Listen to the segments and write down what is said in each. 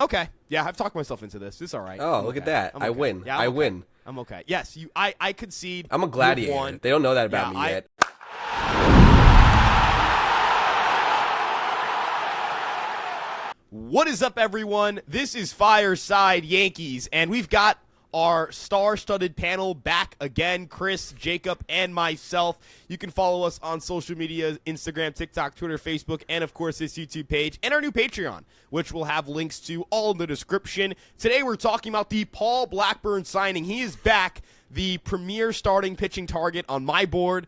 Okay. Yeah, I've talked myself into this. It's all right. Oh, I'm look okay. at that. I'm I okay. win. Yeah, I okay. win. I'm okay. Yes, I concede. I'm a You've gladiator. won. They don't know that about me yet. What is up, everyone? This is Fireside Yankees, and we've got our star-studded panel back again, Chris, Jacob, and myself. You can follow us on social media, Instagram, TikTok, Twitter, Facebook, and, of course, this YouTube page, and our new Patreon, which we'll have links to all in the description. Today, we're talking about the Paul Blackburn signing. He is back, the premier starting pitching target on my board.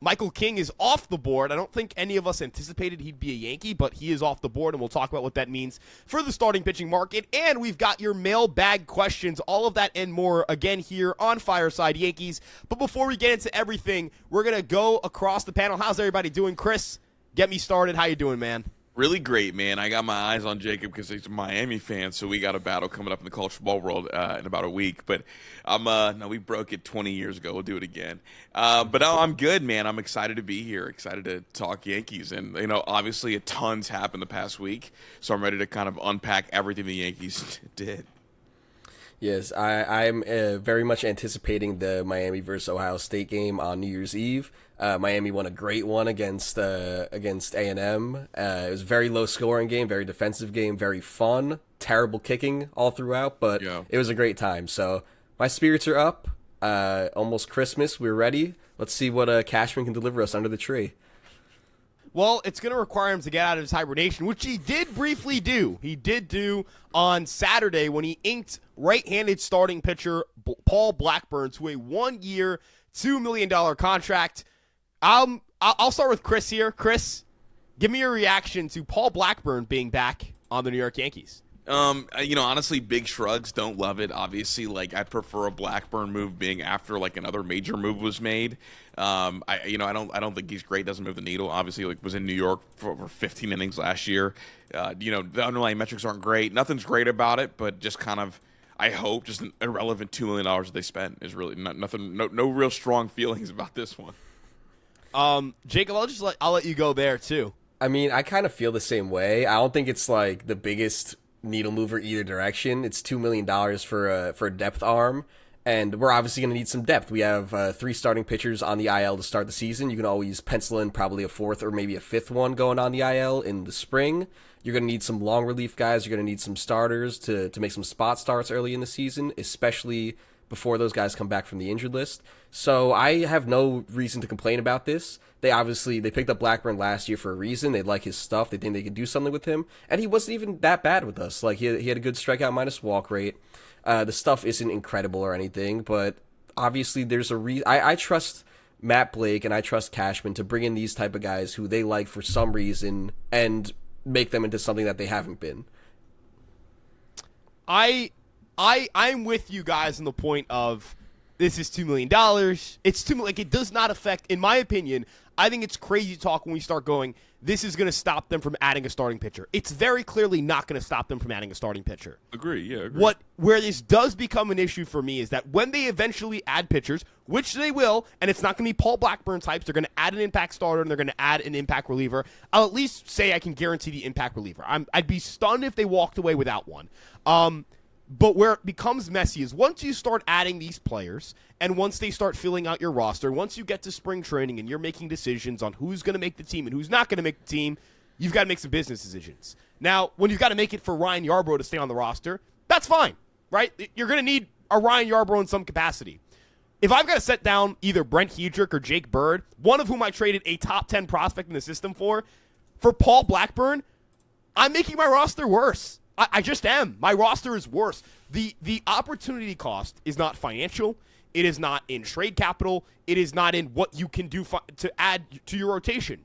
Michael King is off the board. I don't think any of us anticipated he'd be a Yankee, but he is off the board, and we'll talk about what that means for the starting pitching market. And we've got your mailbag questions, all of that and more, again, here on Fireside Yankees. But before we get into everything, we're going to go across the panel. How's everybody doing? Chris, get me started. How you doing, man? Really great, man. I got my eyes on Jacob because he's a Miami fan, so we got a battle coming up in the college football world in about a week. But no, we broke it 20 years ago. We'll do it again. But no, I'm good, man. I'm excited to be here. Excited to talk Yankees, and obviously a ton's happened the past week, so I'm ready to kind of unpack everything the Yankees did. Yes, I'm very much anticipating the Miami versus Ohio State game on New Year's Eve. Miami won a great one against A&M. It was a very low scoring game, very defensive game, very fun, terrible kicking all throughout, but It was a great time. So my spirits are up. Almost Christmas, we're ready. Let's see what Cashman can deliver us under the tree. Well, it's going to require him to get out of his hibernation, which he did briefly do. He did do on Saturday when he inked right-handed starting pitcher Paul Blackburn to a 1-year, $2 million contract. I'll start with Chris here. Chris, give me your reaction to Paul Blackburn being back on the New York Yankees. Honestly, big shrugs. Don't love it. Obviously, I prefer a Blackburn move being after another major move was made. I don't think he's great. Doesn't move the needle. Obviously, was in New York for over 15 innings last year. The underlying metrics aren't great. Nothing's great about it, but just kind of, I hope, just an irrelevant $2 million that they spent is really nothing. No real strong feelings about this one. Jacob, I'll let you go there too. I mean, I kind of feel the same way. I don't think it's the biggest needle mover either direction. It's $2 million for a depth arm, and we're obviously going to need some depth. We have 3 starting pitchers on the IL to start the season. You can always pencil in probably a 4th or maybe a 5th one going on the IL in the spring. You're going to need some long relief guys. You're going to need some starters to make some spot starts early in the season, especially before those guys come back from the injured list. So I have no reason to complain about this. They picked up Blackburn last year for a reason. They like his stuff. They think they could do something with him. And he wasn't even that bad with us. He had a good strikeout minus walk rate. The stuff isn't incredible or anything, but obviously there's a reason. I trust Matt Blake and I trust Cashman to bring in these type of guys who they like for some reason and make them into something that they haven't been. I'm with you guys on the point of this is $2 million. It's $2 million. It does not affect, in my opinion. I think it's crazy talk when we start going, this is going to stop them from adding a starting pitcher. It's very clearly not going to stop them from adding a starting pitcher. Agree. Where this does become an issue for me is that when they eventually add pitchers, which they will, and it's not going to be Paul Blackburn types, they're going to add an impact starter and they're going to add an impact reliever. I'll at least say I can guarantee the impact reliever. I'd be stunned if they walked away without one. But where it becomes messy is once you start adding these players and once they start filling out your roster, once you get to spring training and you're making decisions on who's going to make the team and who's not going to make the team, you've got to make some business decisions. Now, when you've got to make it for Ryan Yarbrough to stay on the roster, that's fine, right? You're going to need a Ryan Yarbrough in some capacity. If I've got to set down either Brent Hedrick or Jake Bird, one of whom I traded a top 10 prospect in the system for Paul Blackburn, I'm making my roster worse. I just am. My roster is worse. The opportunity cost is not financial. It is not in trade capital. It is not in what you can do to add to your rotation.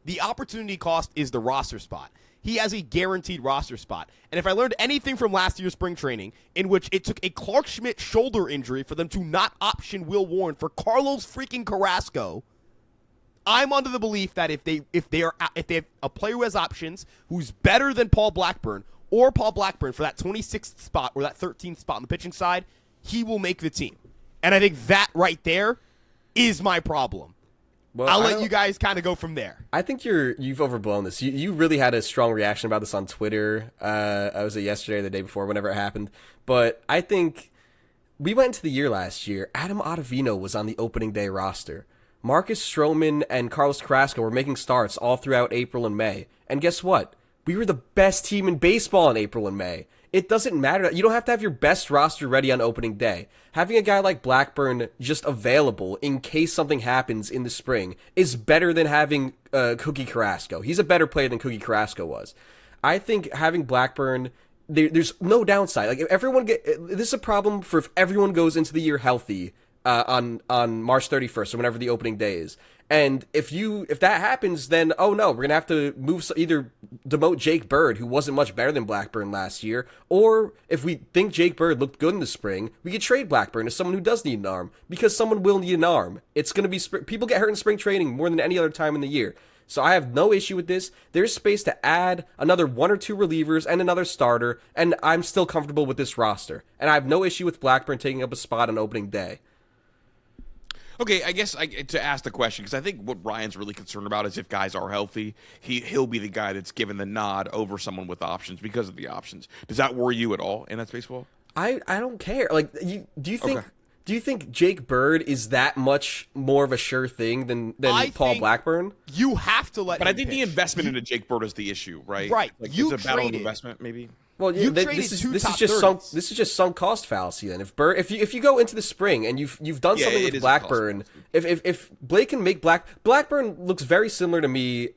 The opportunity cost is the roster spot. He has a guaranteed roster spot. And if I learned anything from last year's spring training, in which it took a Clark Schmidt shoulder injury for them to not option Will Warren for Carlos freaking Carrasco, I'm under the belief that if they have a player who has options, who's better than Paul Blackburn, or Paul Blackburn for that 26th spot or that 13th spot on the pitching side, he will make the team. And I think that right there is my problem. Well, I'll let you guys kind of go from there. I think you've overblown this. You really had a strong reaction about this on Twitter. I was it yesterday or the day before, whenever it happened. But I think we went into the year last year. Adam Ottavino was on the opening day roster. Marcus Stroman and Carlos Carrasco were making starts all throughout April and May. And guess what? We were the best team in baseball in April and May. It doesn't matter. You don't have to have your best roster ready on opening day. Having a guy like Blackburn just available in case something happens in the spring is better than having Cookie Carrasco. He's a better player than Cookie Carrasco was. I think having Blackburn, there's no downside. Like, if everyone this is a problem for if everyone goes into the year healthy on March 31st or whenever the opening day is. And if that happens, then, oh no, we're going to have to either demote Jake Bird, who wasn't much better than Blackburn last year, or if we think Jake Bird looked good in the spring, we could trade Blackburn to someone who does need an arm, because someone will need an arm. It's going to be, people get hurt in spring training more than any other time in the year. So I have no issue with this. There's space to add another 1 or 2 relievers and another starter, and I'm still comfortable with this roster. And I have no issue with Blackburn taking up a spot on opening day. Okay, I guess to ask the question, because I think what Ryan's really concerned about is if guys are healthy, he'll be the guy that's given the nod over someone with options because of the options. Does that worry you at all in that baseball? I don't care. Like, do you think Jake Bird is that much more of a sure thing than Paul Blackburn? You have to let. But him I think pitch. the investment into Jake Bird is the issue, right? Right. Like, You it's a battle of traded- investment, maybe. Well, You this traded is two this top is just 30s. this is just sunk cost fallacy. Then if you go into the spring and you've done something it with is a Blackburn, cost if Blake can make Blackburn looks very similar to me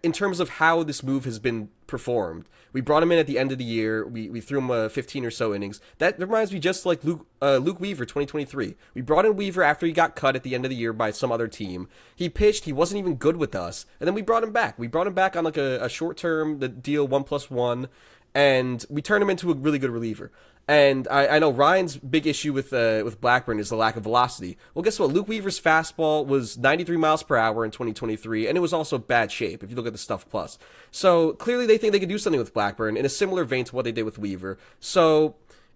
in terms of how this move has been performed. We brought him in at the end of the year. We threw him 15 or so innings. That reminds me just like Luke Weaver 2023. We brought in Weaver after he got cut at the end of the year by some other team. He pitched. He wasn't even good with us, and then we brought him back. We brought him back on like a short term deal 1+1. And we turned him into a really good reliever. And I know Ryan's big issue with Blackburn is the lack of velocity. Well, guess what? Luke Weaver's fastball was 93 miles per hour in 2023, and it was also bad shape if you look at the Stuff Plus. So clearly they think they can do something with Blackburn in a similar vein to what they did with Weaver. So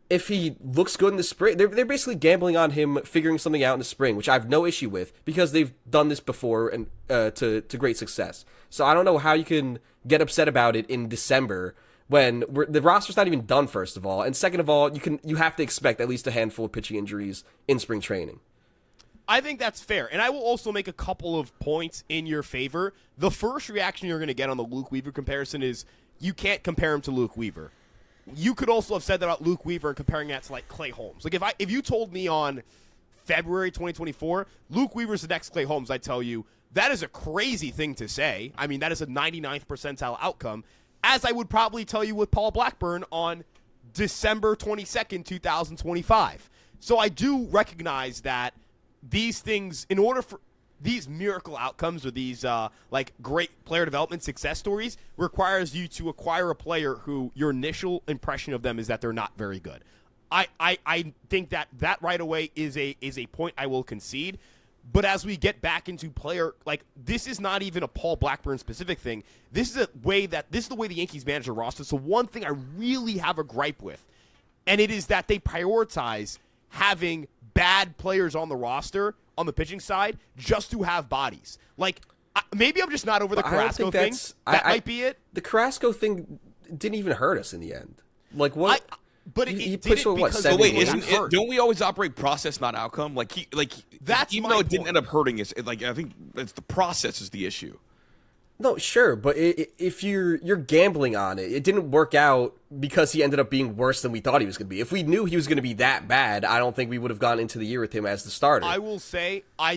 if he looks good in the spring, they're basically gambling on him figuring something out in the spring, which I have no issue with because they've done this before and to great success. So I don't know how you can get upset about it in December when the roster's not even done, first of all, and second of all, you have to expect at least a handful of pitching injuries in spring training. I think that's fair, and I will also make a couple of points in your favor. The first reaction you're going to get on the Luke Weaver comparison is you can't compare him to Luke Weaver. You could also have said that about Luke Weaver and comparing that to like Clay Holmes. Like if you told me on February 2024, Luke Weaver's the next Clay Holmes, I'd tell you that is a crazy thing to say. I mean, that is a 99th percentile outcome. As I would probably tell you with Paul Blackburn on December 22nd, 2025. So I do recognize that these things, in order for these miracle outcomes or these like great player development success stories, requires you to acquire a player who your initial impression of them is that they're not very good. I think that right away is a point I will concede. But as we get back into player, like, this is not even a Paul Blackburn specific thing. This is the way the Yankees manage their roster. So one thing I really have a gripe with, and it is that they prioritize having bad players on the roster on the pitching side just to have bodies. Like, maybe I'm just not over the Carrasco thing. That might be it. The Carrasco thing didn't even hurt us in the end. Like, what? But he did pushed it what, because seven But wait, innings? don't we always operate process, not outcome? That's even my though it didn't point. end up hurting us. I think it's the process is the issue. No, sure, but if you're gambling on it, it didn't work out because he ended up being worse than we thought he was going to be. If we knew he was going to be that bad, I don't think we would have gone into the year with him as the starter. I will say I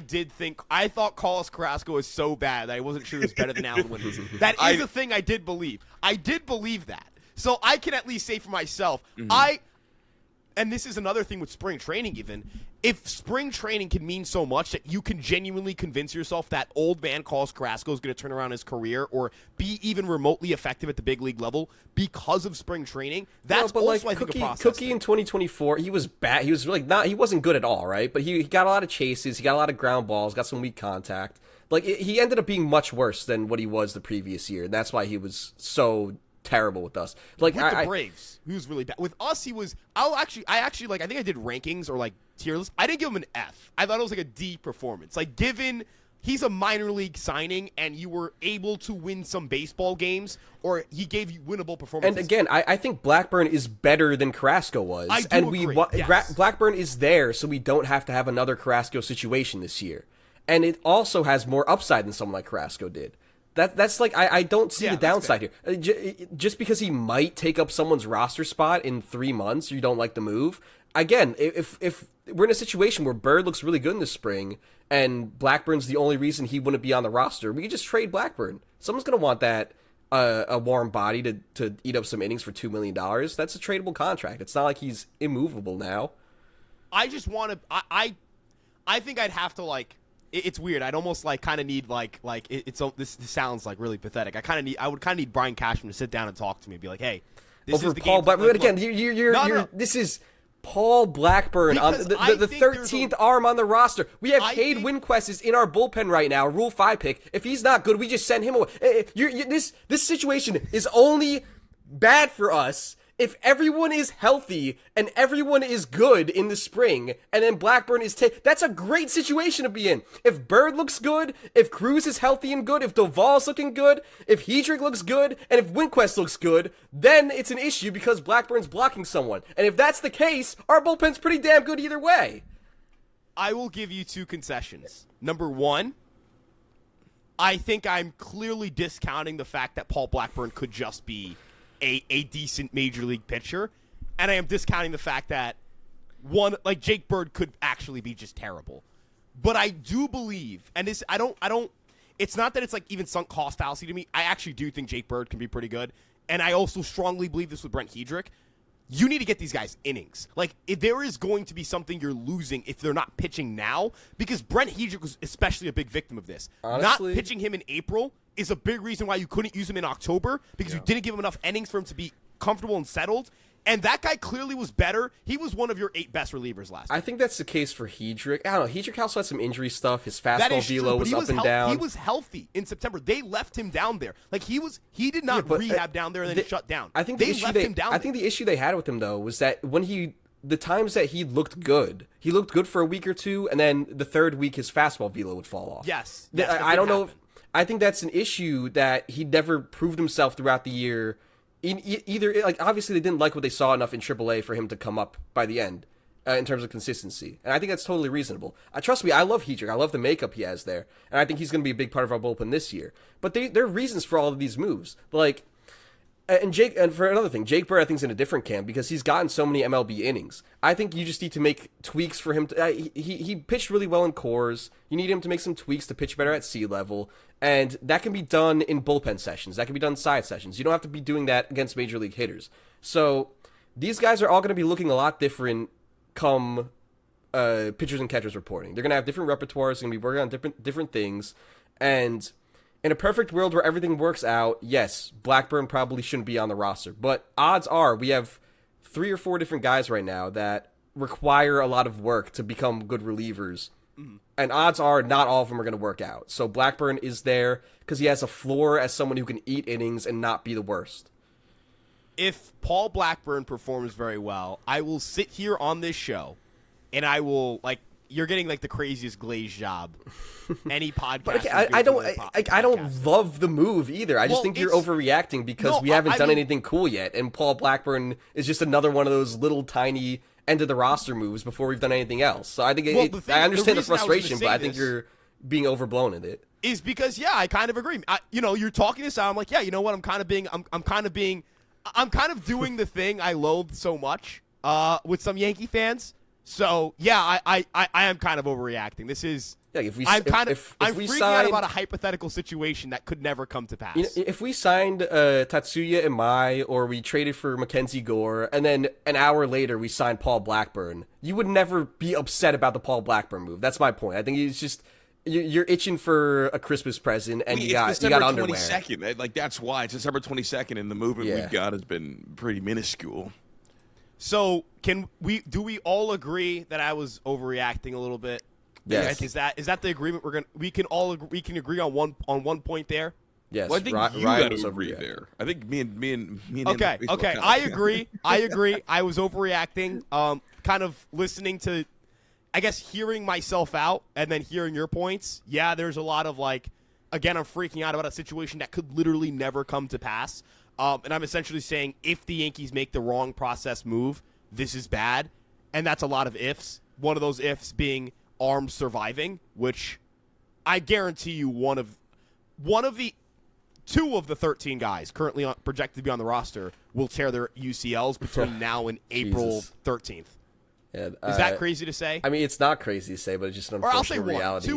thought Carlos Carrasco was so bad that I wasn't sure he was better than Alan Winters. That is a thing I did believe. I did believe that. So I can at least say for myself, and this is another thing with spring training even, if spring training can mean so much that you can genuinely convince yourself that old man Carlos Carrasco is going to turn around his career or be even remotely effective at the big league level because of spring training, that's but also, like, I think, a process Cookie thing. in 2024, he was bad. He was like he wasn't good at all, right? But he got a lot of chases, he got a lot of ground balls, got some weak contact. Like, he ended up being much worse than what he was the previous year, and that's why he was so terrible with us. Like, with the Braves, he was really bad. With us, he was. I think I did rankings or like tier lists. I didn't give him an F. I thought it was like a D performance. Like, given he's a minor league signing, and you were able to win some baseball games, or he gave you winnable performances. And again, I think Blackburn is better than Carrasco was. I do agree, yes. Blackburn is there, so we don't have to have another Carrasco situation this year. And it also has more upside than someone like Carrasco did. That's like, I don't see the downside here. Just because he might take up someone's roster spot in 3 months, you don't like the move. Again, if we're in a situation where Bird looks really good in the spring, and Blackburn's the only reason he wouldn't be on the roster, we could just trade Blackburn. Someone's going to want that a warm body to eat up some innings for $2 million. That's a tradable contract. It's not like he's immovable now. I just want to. I think I'd have to like. It's weird. I'd almost like kind of need this sounds like really pathetic. I would kind of need Brian Cashman to sit down and talk to me and be like, hey, this is the Paul game. Blackburn. Again, you're this is Paul Blackburn on the 13th arm on the roster. We have Cade Winquest is in our bullpen right now, Rule 5 pick. If he's not good, we just send him away. This situation is only bad for us if everyone is healthy and everyone is good in the spring, and then Blackburn is that's a great situation to be in. If Bird looks good, if Cruz is healthy and good, if Doval's looking good, if Hedrick looks good, and if Winquest looks good, then it's an issue because Blackburn's blocking someone. And if that's the case, our bullpen's pretty damn good either way. I will give you 2 concessions. Number 1, I think I'm clearly discounting the fact that Paul Blackburn could just be a decent major league pitcher, and I am discounting the fact that one like Jake Bird could actually be just terrible. But I do believe, and this I don't it's not that it's like even sunk cost fallacy to me. I actually do think Jake Bird can be pretty good, and I also strongly believe this with Brent Hedrick. You need to get these guys innings. Like, if there is going to be something you're losing if they're not pitching now, because Brent Hedrick was especially a big victim of this. Honestly, not pitching him in April is a big reason why you couldn't use him in October, because you didn't give him enough innings for him to be comfortable and settled. And that guy clearly was better. He was one of your 8 best relievers last year. I think that's the case for Hedrick. I don't know. Hedrick also had some injury stuff. His fastball velo was up and down. He was healthy in September. They left him down there. Like, he did not rehab down there and then shut down. I think they left him down there. I think the issue they had with him, though, was that when the times that he looked good for a week or two, and then the third week his fastball velo would fall off. Yes. I don't know. I think that's an issue that he never proved himself throughout the year. Either, like, obviously they didn't like what they saw enough in AAA for him to come up by the end in terms of consistency. And I think that's totally reasonable. Trust me, I love Hedrick. I love the makeup he has there. And I think he's going to be a big part of our bullpen this year. But there are reasons for all of these moves. Like, and for another thing, Jake Bird I think is in a different camp because he's gotten so many MLB innings. I think you just need to make tweaks for him. He pitched really well in cores. You need him to make some tweaks to pitch better at sea level. And that can be done in bullpen sessions. That can be done in side sessions. You don't have to be doing that against major league hitters. So these guys are all going to be looking a lot different come pitchers and catchers reporting. They're going to have different repertoires. They're going to be working on different things. And in a perfect world where everything works out, yes, Blackburn probably shouldn't be on the roster. But odds are we have 3 or 4 different guys right now that require a lot of work to become good relievers. And odds are not all of them are going to work out. So Blackburn is there because he has a floor as someone who can eat innings and not be the worst. If Paul Blackburn performs very well, I will sit here on this show and I will, like, you're getting like the craziest Glaze job. Any podcast. But I don't love the move either. I just think you're overreacting because we haven't done anything cool yet. And Paul Blackburn is just another one of those little tiny end of the roster moves before we've done anything else. So I think I understand the frustration, but I think you're being overblown in it. Is because I kind of agree. You're talking this out. I'm like, you know what? I'm kind of doing the thing I loathe so much with some Yankee fans. So I am kind of overreacting. This is. Yeah, I'm freaking out about a hypothetical situation that could never come to pass. If we signed Tatsuya Imai or we traded for Mackenzie Gore and then an hour later we signed Paul Blackburn, you would never be upset about the Paul Blackburn move. That's my point. I think it's just you're itching for a Christmas present and you got underwear. December 22nd. Like, that's why it's December 22nd, and the movement we've got has been pretty minuscule. So do we all agree that I was overreacting a little bit? Yes. Is that the agreement we can agree on one point there? Yes. Well, I think you got to agree there. I think me and Okay. I agree. I was overreacting. Kind of listening to I guess hearing myself out and then hearing your points, yeah, there's a lot of like, again, I'm freaking out about a situation that could literally never come to pass. And I'm essentially saying if the Yankees make the wrong process move, this is bad. And that's a lot of ifs. One of those ifs being arms surviving, which I guarantee you two of the 13 guys currently projected to be on the roster will tear their UCLs between now and April 13th. Yeah, is that crazy to say? I mean, it's not crazy to say, but it's just an unfortunate reality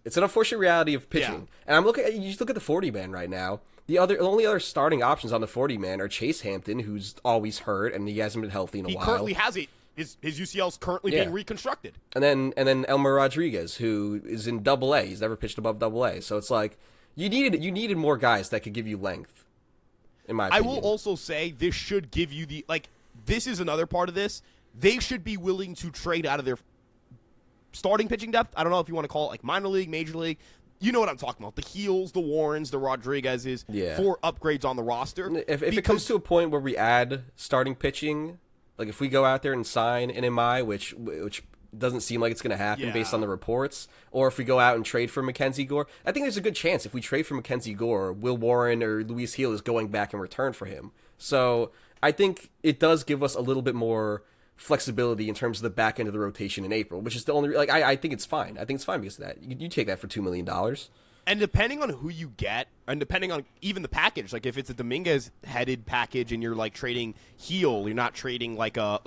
it's an unfortunate reality of pitching. Yeah. And you just look at the 40-man right now. The only other starting options on the 40-man are Chase Hampton, who's always hurt, and he hasn't been healthy in a while. He currently has his UCL's currently being reconstructed. And then Elmer Rodriguez, who is in Double-A. He's never pitched above Double-A. So it's like you needed more guys that could give you length. In my opinion. I will also say this should give you this is another part of this. They should be willing to trade out of their starting pitching depth. I don't know if you want to call it like minor league, major league. You know what I'm talking about. The Heels, the Warrens, the Rodriguezes for upgrades on the roster. If it comes to a point where we add starting pitching, like if we go out there and sign an MI, which doesn't seem like it's going to happen based on the reports, or if we go out and trade for Mackenzie Gore, I think there's a good chance if we trade for Mackenzie Gore, Will Warren or Luis Heel is going back in return for him. So I think it does give us a little bit more flexibility in terms of the back end of the rotation in April, which is the only I think it's fine. I think it's fine because of that. You take that for $2 million. And depending on who you get, and depending on even the package, like if it's a Dominguez headed package and you're like trading Heel, you're not trading like a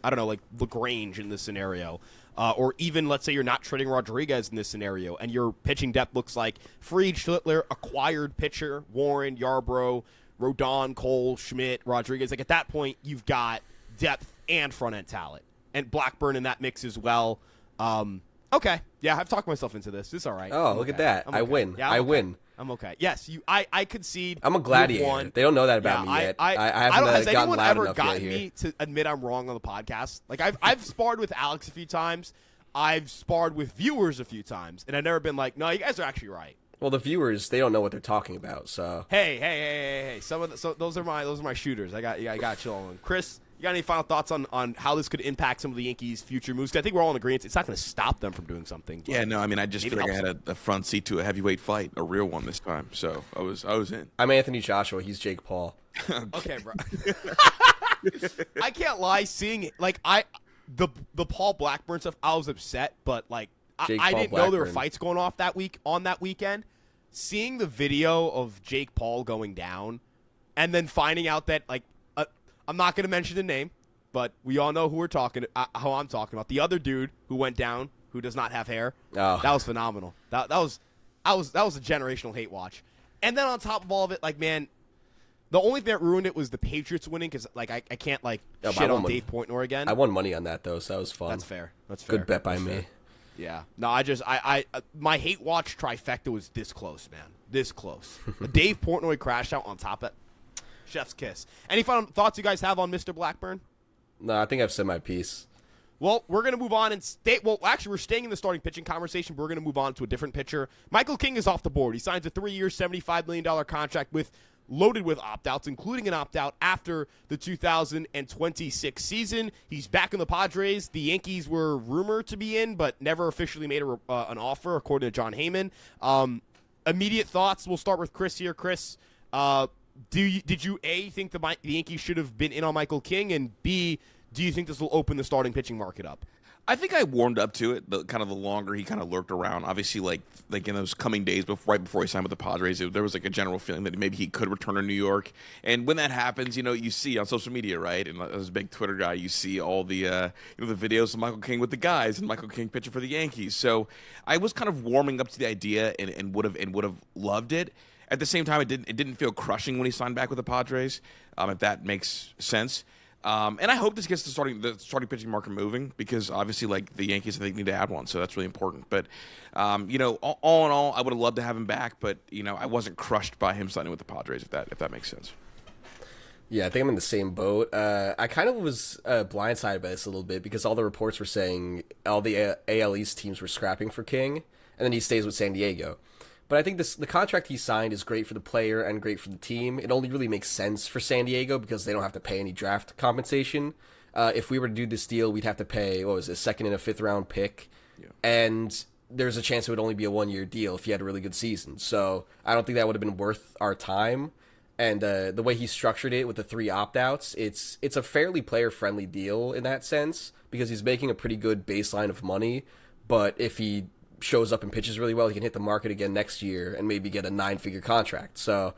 I don't know, like LaGrange in this scenario. Or even, let's say, you're not trading Rodriguez in this scenario, and your pitching depth looks like Fried, Schlittler, acquired pitcher, Warren, Yarbrough, Rodon, Cole, Schmidt, Rodriguez. Like at that point, you've got depth and front-end talent. And Blackburn in that mix as well. Okay. Yeah, I've talked myself into this. This is all right. Oh, look at that. I win. Yeah, I win. I'm okay. Yes, I concede. I'm a gladiator. They don't know that about me yet. I haven't has gotten anyone loud ever enough gotten yet me to admit I'm wrong on the podcast? Like I've sparred with Alex a few times. I've sparred with viewers a few times, and I've never been like, no, you guys are actually right. Well, the viewers, they don't know what they're talking about, so. Hey. Those are my shooters. I got chill on. Chris, you got any final thoughts on how this could impact some of the Yankees' future moves? 'Cause I think we're all in agreement. It's not going to stop them from doing something. Yeah, no, I mean, I just feel like I had a front seat to a heavyweight fight, a real one this time. So I was in. I'm Anthony Joshua. He's Jake Paul. Okay, bro. I can't lie. Seeing it, like the Paul Blackburn stuff, I was upset, but like I didn't know there were fights going off on that weekend. Seeing the video of Jake Paul going down, and then finding out that like I'm not going to mention the name, but we all know who I'm talking about. The other dude who went down, who does not have hair. Oh. That was phenomenal. That was a generational hate watch. And then on top of all of it, like man, the only thing that ruined it was the Patriots winning because like I can't like shit on Dave Portnoy again. I won money on that though, so that was fun. That's fair. Good bet by me. Yeah. No, I my hate watch trifecta was this close, man. This close. The Dave Portnoy crash out on top of it. Chef's kiss. Any final thoughts you guys have on Mr. Blackburn? No, I think I've said my piece. Well, we're going to move on and we're staying in the starting pitching conversation, but we're going to move on to a different pitcher. Michael King is off the board. He signs a 3-year, $75 million contract loaded with opt-outs, including an opt-out after the 2026 season. He's back in the Padres. The Yankees were rumored to be in, but never officially made an offer, according to John Heyman. Immediate thoughts. We'll start with Chris here. Chris, did you A, think the Yankees should have been in on Michael King, and B, do you think this will open the starting pitching market up? I think I warmed up to it, the longer he kind of lurked around. Obviously, like in those coming days, right before he signed with the Padres, there was like a general feeling that maybe he could return to New York. And when that happens, you see on social media, right? And as a big Twitter guy, you see all the the videos of Michael King with the guys and Michael King pitching for the Yankees. So I was kind of warming up to the idea and would have loved it. At the same time, it didn't feel crushing when he signed back with the Padres, if that makes sense. And I hope this gets the starting pitching market moving because obviously, like the Yankees, I think need to add one, so that's really important. But all in all, I would have loved to have him back, but I wasn't crushed by him signing with the Padres, if that makes sense. Yeah, I think I'm in the same boat. I kind of was blindsided by this a little bit because all the reports were saying all the AL East teams were scrapping for King, and then he stays with San Diego. But I think the contract he signed is great for the player and great for the team. It only really makes sense for San Diego because they don't have to pay any draft compensation. If we were to do this deal, we'd have to pay, what was it, a second and a fifth round pick. Yeah. And there's a chance it would only be a 1-year deal if he had a really good season. So I don't think that would have been worth our time. And the way he structured it with the 3 opt-outs, it's a fairly player-friendly deal in that sense because he's making a pretty good baseline of money. But if he shows up and pitches really well, he can hit the market again next year and maybe get a 9-figure contract. So,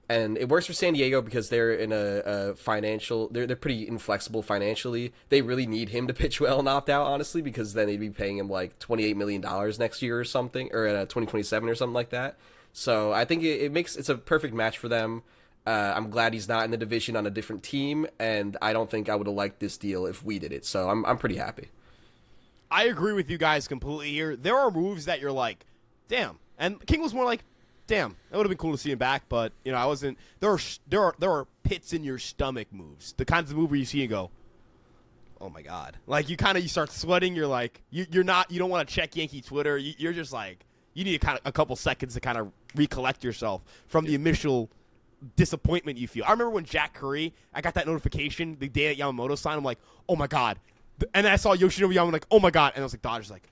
and it works for San Diego because they're in a financial, they're pretty inflexible financially. They really need him to pitch well and opt out, honestly, because then they'd be paying him like $28 million next year or something, or 2027 or something like that. So I think it's a perfect match for them. I'm glad he's not in the division on a different team, and I don't think I would have liked this deal if we did it. So I'm pretty happy. I agree with you guys completely here. There are moves that you're like, damn. And King was more like, damn, that would have been cool to see him back, but I wasn't. There are pits in your stomach moves. The kinds of move where you see and go, oh my god. Like you start sweating. You're like, you don't want to check Yankee Twitter. You're just like, you need a couple seconds to kind of recollect yourself from the initial disappointment you feel. I remember when Jack Curry, I got that notification the day that Yamamoto signed. I'm like, oh my god. And then I saw Yoshinobu Yamamoto, like, oh my god. And I was like, Dodgers, like,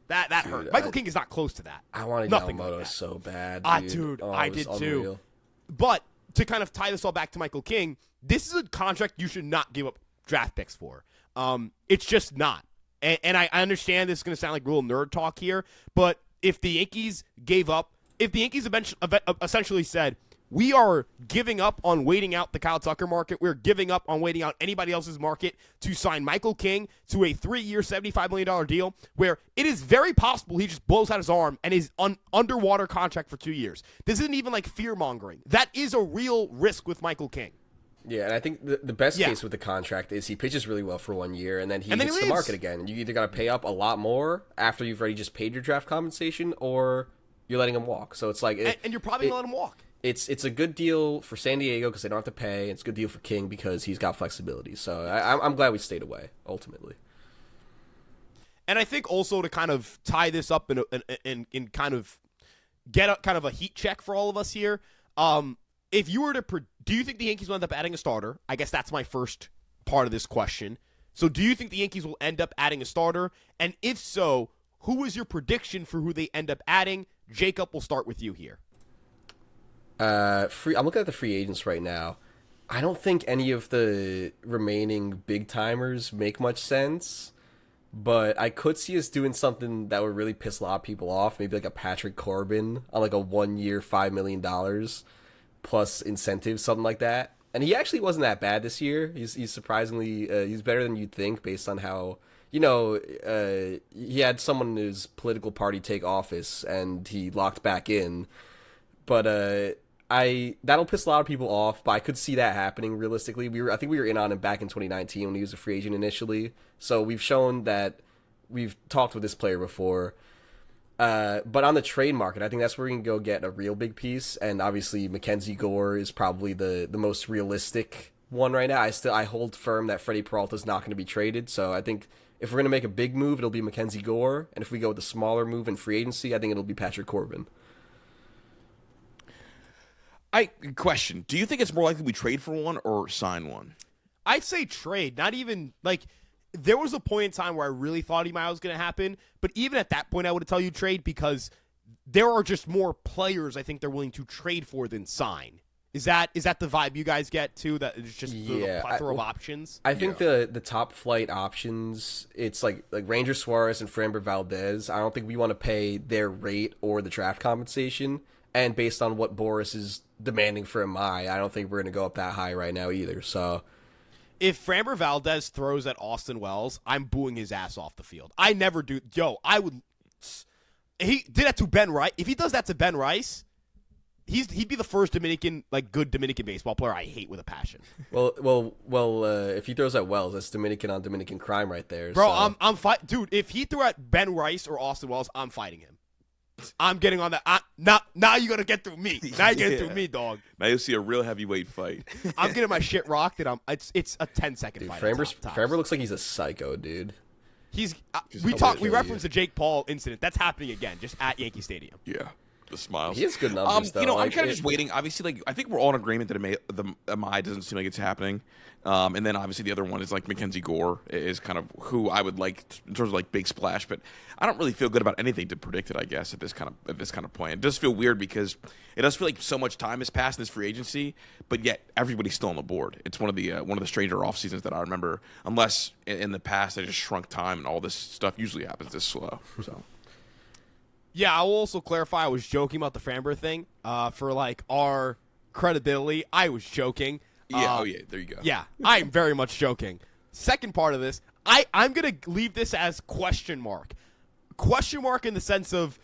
that dude, hurt. Michael King is not close to that. I wanted Yamamoto so bad. Dude. I did too. But to kind of tie this all back to Michael King, this is a contract you should not give up draft picks for. It's just not. And I understand this is going to sound like real nerd talk here, but if the Yankees essentially said, we are giving up on waiting out the Kyle Tucker market. We're giving up on waiting out anybody else's market to sign Michael King to a 3-year, $75 million deal where it is very possible he just blows out his arm and is underwater contract for 2 years. This isn't even like fear-mongering. That is a real risk with Michael King. Yeah, and I think the best case with the contract is he pitches really well for 1 year, and then he hits the market again. And you either got to pay up a lot more after you've already just paid your draft compensation, or you're letting him walk. So it's like... And you're probably going to let him walk. It's a good deal for San Diego because they don't have to pay. It's a good deal for King because he's got flexibility. So I'm glad we stayed away, ultimately. And I think also to kind of tie this up and kind of get a heat check for all of us here, if you were to do you think the Yankees will end up adding a starter? I guess that's my first part of this question. So do you think the Yankees will end up adding a starter? And if so, who is your prediction for who they end up adding? Jacob, we'll start with you here. I'm looking at the free agents right now. I don't think any of the remaining big timers make much sense, but I could see us doing something that would really piss a lot of people off. Maybe like a Patrick Corbin on like a 1-year, $5 million plus incentives, something like that. And he actually wasn't that bad this year. He's surprisingly he's better than you'd think based on how he had someone in his political party take office and he locked back in. But that'll piss a lot of people off, but I could see that happening realistically. I think we were in on him back in 2019 when he was a free agent initially. So we've shown that we've talked with this player before. But on the trade market, I think that's where we can go get a real big piece. And obviously Mackenzie Gore is probably the most realistic one right now. I hold firm that Freddie Peralta is not going to be traded. So I think if we're going to make a big move, it'll be Mackenzie Gore. And if we go with a smaller move in free agency, I think it'll be Patrick Corbin. Question. Do you think it's more likely we trade for one or sign one? I'd say trade. Not even, like, there was a point in time where I really thought Email was going to happen, but even at that point I would tell you trade because there are just more players I think they're willing to trade for than sign. Is that the vibe you guys get too? That it's just a plethora of options? I think the top flight options, it's like Ranger Suarez and Framber Valdez. I don't think we want to pay their rate or the draft compensation. And based on what Boris is demanding for Amai, I don't think we're going to go up that high right now either. So, if Framber Valdez throws at Austin Wells, I'm booing his ass off the field. I never do. I would. He did that to Ben Rice. If he does that to Ben Rice, he'd be the first good Dominican baseball player I hate with a passion. Well. If he throws at Wells, that's Dominican on Dominican crime right there. Bro, so. I'm fight, dude. If he threw at Ben Rice or Austin Wells, I'm fighting him. I'm getting on that. Now you're going to get through me. Now you're getting through me, dog. Now you'll see a real heavyweight fight. I'm getting my shit rocked, and it's a 10-second fight. Framber looks like he's a psycho, dude. We referenced the Jake Paul incident. That's happening again, just at Yankee Stadium. Yeah. The smiles. He has good numbers, though. You know, I'm Like, kind of just waiting. Obviously, like I think we're all in agreement that the MI doesn't seem like it's happening. And then obviously the other one is like Mackenzie Gore is kind of who I would like in terms of like big splash, but I don't really feel good about anything to predict it. I guess at this kind of point, it does feel weird because it does feel like so much time has passed in this free agency, but yet everybody's still on the board. It's one of the stranger off seasons that I remember. Unless in the past I just shrunk time and all this stuff usually happens this slow. So. Yeah, I will also clarify. I was joking about the Framber thing. For like our credibility, I was joking. Yeah. Yeah. There you go. Yeah, I'm very much joking. Second part of this, I'm gonna leave this as question mark. Question mark in the sense of,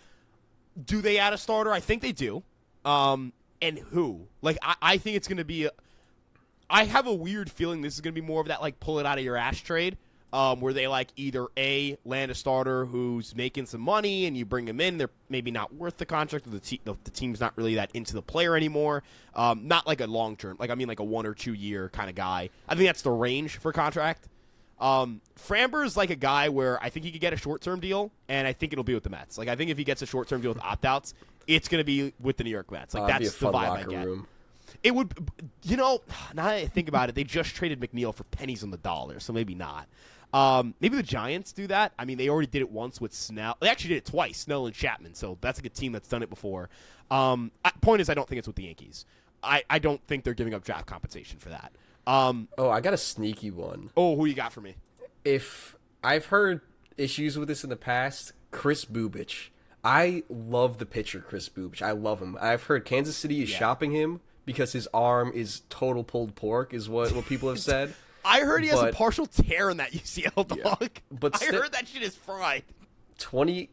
do they add a starter? I think they do. And who? Like, I think it's gonna be. I have a weird feeling this is gonna be more of that like pull it out of your ass trade. Where they like either A, land a starter who's making some money and you bring him in, they're maybe not worth the contract, or the team's not really that into the player anymore. Not like a long term, like I mean like a 1 or 2 year kind of guy. I think that's the range for contract. Framber is like a guy where I think he could get a short term deal, and I think it'll be with the Mets. Like I think if he gets a short term deal with opt outs, it's gonna be with the New York Mets. Like that's the vibe I get. Room. It would, you know, now that I think about it, they just traded McNeil for pennies on the dollar, so maybe not. Maybe the Giants do that. I mean, they already did it once with Snell. They actually did it twice, Snell and Chapman, so that's like a team that's done it before. Point is, I don't think it's with the Yankees. I don't think they're giving up draft compensation for that. I got a sneaky one. Oh, who you got for me? If I've heard issues with this in the past, Chris Bubich. I love the pitcher, Chris Bubich. I love him. I've heard Kansas City is shopping him because his arm is total pulled pork, is what people have said. I heard he has a partial tear in that UCL dog. Yeah. But I heard that shit is fried. 20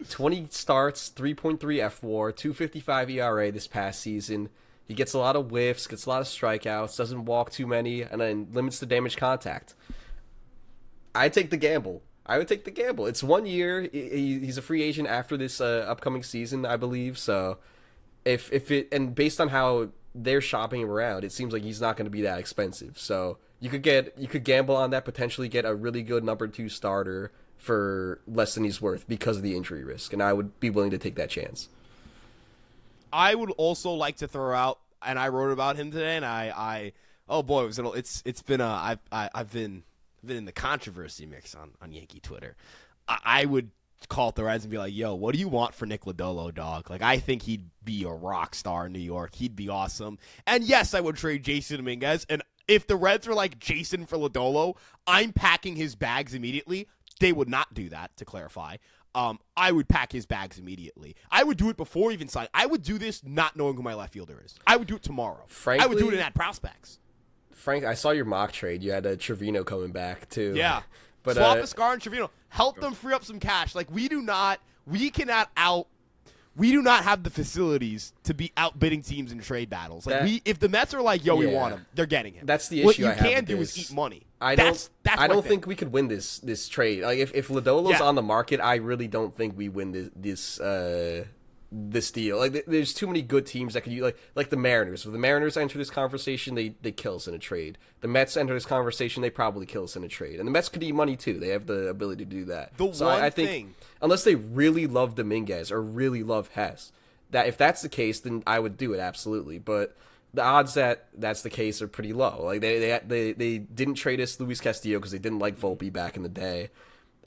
starts, 3.3 FWAR, 2.55 ERA this past season. He gets a lot of whiffs, gets a lot of strikeouts, doesn't walk too many, and then limits the damage contact. I take the gamble. I would take the gamble. It's 1 year. He's a free agent after this upcoming season, I believe. So, if it, and based on how they're shopping him around, it seems like he's not going to be that expensive. So you could gamble on that, potentially get a really good number 2 starter for less than he's worth because of the injury risk, and I would be willing to take that chance. I would also like to throw out, and I wrote about him today, and oh boy, it's been I've been in the controversy mix on Yankee Twitter. I would call the Reds and be like, yo, what do you want for Nick Lodolo, dog? Like, I think he'd be a rock star in New York. He'd be awesome. And yes, I would trade Jason Dominguez. And if the Reds were like Jason for Lodolo, I'm packing his bags immediately. They would not do that, to clarify. I would pack his bags immediately. I would do it before even signing. I would do this not knowing who my left fielder is. I would do it tomorrow. Frankly, I would do it and add prospects. Frank, I saw your mock trade. You had Trevino coming back, too. Yeah. But, swap Ascar and Trevino. Help them free up some cash. Like, we do not have the facilities to be outbidding teams in trade battles. Like, if the Mets are like, yo, we want him, they're getting him. That's the issue. What you I have can with do this. is eat money. I don't think we could win this trade. Like, if Lodolo's on the market, I really don't think we win this deal. Like, there's too many good teams that could use, like the Mariners. If the Mariners enter this conversation, they kill us in a trade. The Mets enter this conversation, they probably kill us in a trade. And the Mets could eat money too. They have the ability to do that. I think unless they really love Dominguez or really love Hess, that if that's the case, then I would do it absolutely. But the odds that that's the case are pretty low. Like they didn't trade us Luis Castillo because they didn't like Volpe back in the day.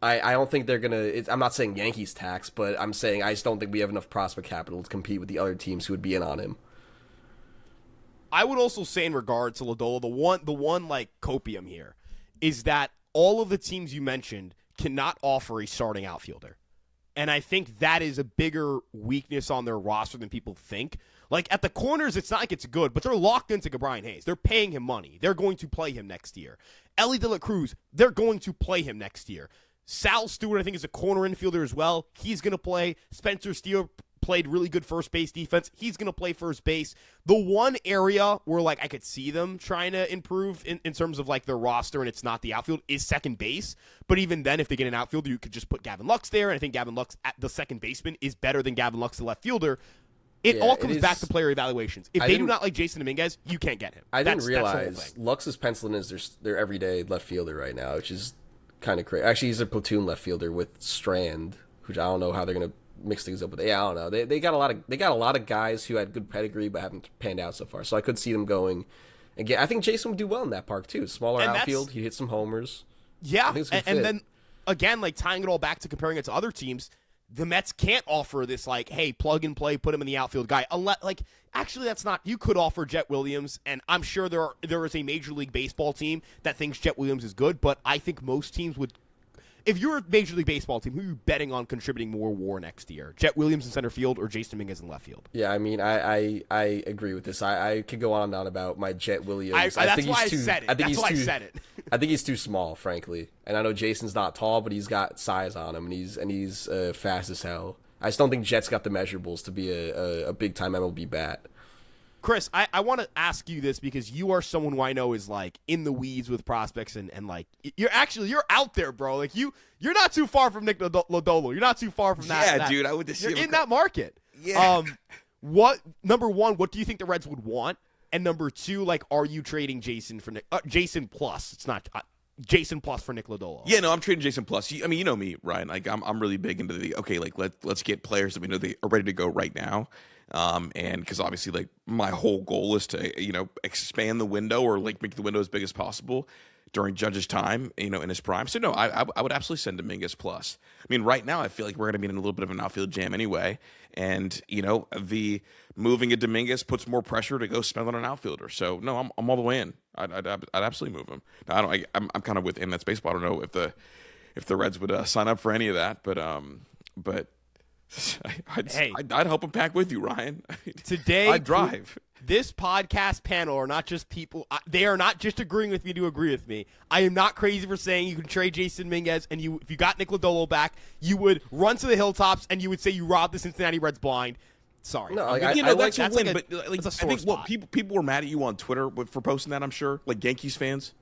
I don't think they're gonna. I'm not saying Yankees tax, but I'm saying I just don't think we have enough prospect capital to compete with the other teams who would be in on him. I would also say in regard to Lodolo, the one like copium here is that all of the teams you mentioned cannot offer a starting outfielder. And I think that is a bigger weakness on their roster than people think. Like, at the corners, it's not like it's good, but they're locked into Brian Hayes. They're paying him money. They're going to play him next year. Ellie De La Cruz, they're going to play him next year. Sal Stewart, I think, is a corner infielder as well. He's going to play. Spencer Steele played really good first base defense. He's going to play first base. The one area where, like, I could see them trying to improve in terms of, like, their roster and it's not the outfield is second base. But even then, if they get an outfielder, you could just put Gavin Lux there. And I think Gavin Lux at the second baseman is better than Gavin Lux, the left fielder. It all comes back to player evaluations. If they do not like Jason Dominguez, you can't get him. I didn't realize Lux is penciling as their everyday left fielder right now, which is kind of crazy. Actually, he's a platoon left fielder with Strand, which I don't know how they're going to mix things up with. Yeah, I don't know. They got a lot of guys who had good pedigree but haven't panned out so far. So I could see them going. Again, I think Jason would do well in that park too. Smaller outfield, he hit some homers. Yeah, and then again, like tying it all back to comparing it to other teams, the Mets can't offer this like, hey, plug and play, put him in the outfield guy. Unless, like, actually, that's not. You could offer Jet Williams, and I'm sure there is a Major League Baseball team that thinks Jet Williams is good, but I think most teams would. If you're a Major League Baseball team, who are you betting on contributing more WAR next year? Jet Williams in center field or Jason Dominguez in left field? Yeah, I mean, I agree with this. I could go on and on about my Jet Williams. I think I said it. I think he's too small, frankly. And I know Jason's not tall, but he's got size on him, and he's fast as hell. I just don't think Jet's got the measurables to be a big time MLB bat. Chris, I want to ask you this because you are someone who I know is like in the weeds with prospects and like you're out there, bro. Like you're not too far from Nick Lodolo. You're not too far from that. Yeah, dude, I would just you're in that market. Yeah. Number one, what do you think the Reds would want? And number two, like, are you trading Jason for Jason plus? It's not Jason plus for Nick Lodolo. Yeah, no, I'm trading Jason plus. I mean, you know me, Ryan. Like, I'm really big into the like let's get players that we know they are ready to go right now. And because obviously, like, my whole goal is to expand the window or like make the window as big as possible during Judge's time, in his prime. So no, I would absolutely send Dominguez plus. I mean, right now I feel like we're going to be in a little bit of an outfield jam anyway, and the moving a Dominguez puts more pressure to go spend on an outfielder. So no, I'm all the way in. I'd absolutely move him. Now, I'm kind of with him. That's baseball. I don't know if the Reds would sign up for any of that, but I'd help him pack with you, Ryan. Today, I'd drive. This podcast panel are not just people. They are not just agreeing with me to agree with me. I am not crazy for saying you can trade Jason Dominguez, and if you got Nick Lodolo back, you would run to the hilltops and you would say you robbed the Cincinnati Reds blind. Sorry. No, that's a win, but it's a sore I think spot. people were mad at you on Twitter for posting that. I'm sure, like Yankees fans.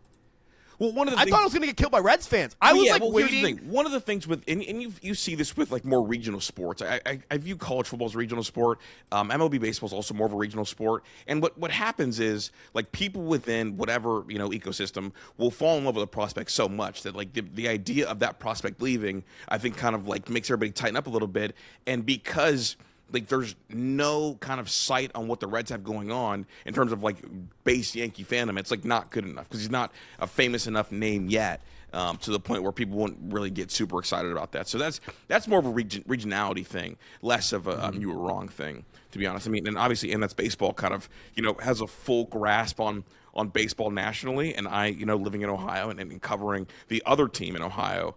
Well, I thought I was going to get killed by Reds fans. I was waiting. One of the things with, and you see this with like more regional sports. I view college football as a regional sport. MLB baseball is also more of a regional sport. And what happens is like people within whatever ecosystem will fall in love with a prospect so much that like the idea of that prospect leaving, I think, kind of like makes everybody tighten up a little bit. And because like there's no kind of sight on what the Reds have going on in terms of like base Yankee fandom, it's like not good enough because he's not a famous enough name yet to the point where people won't really get super excited about that. So that's more of a regionality thing, less of a you were wrong thing, to be honest. I mean, and obviously, and that's baseball kind of has a full grasp on baseball nationally, and I living in Ohio and covering the other team in Ohio,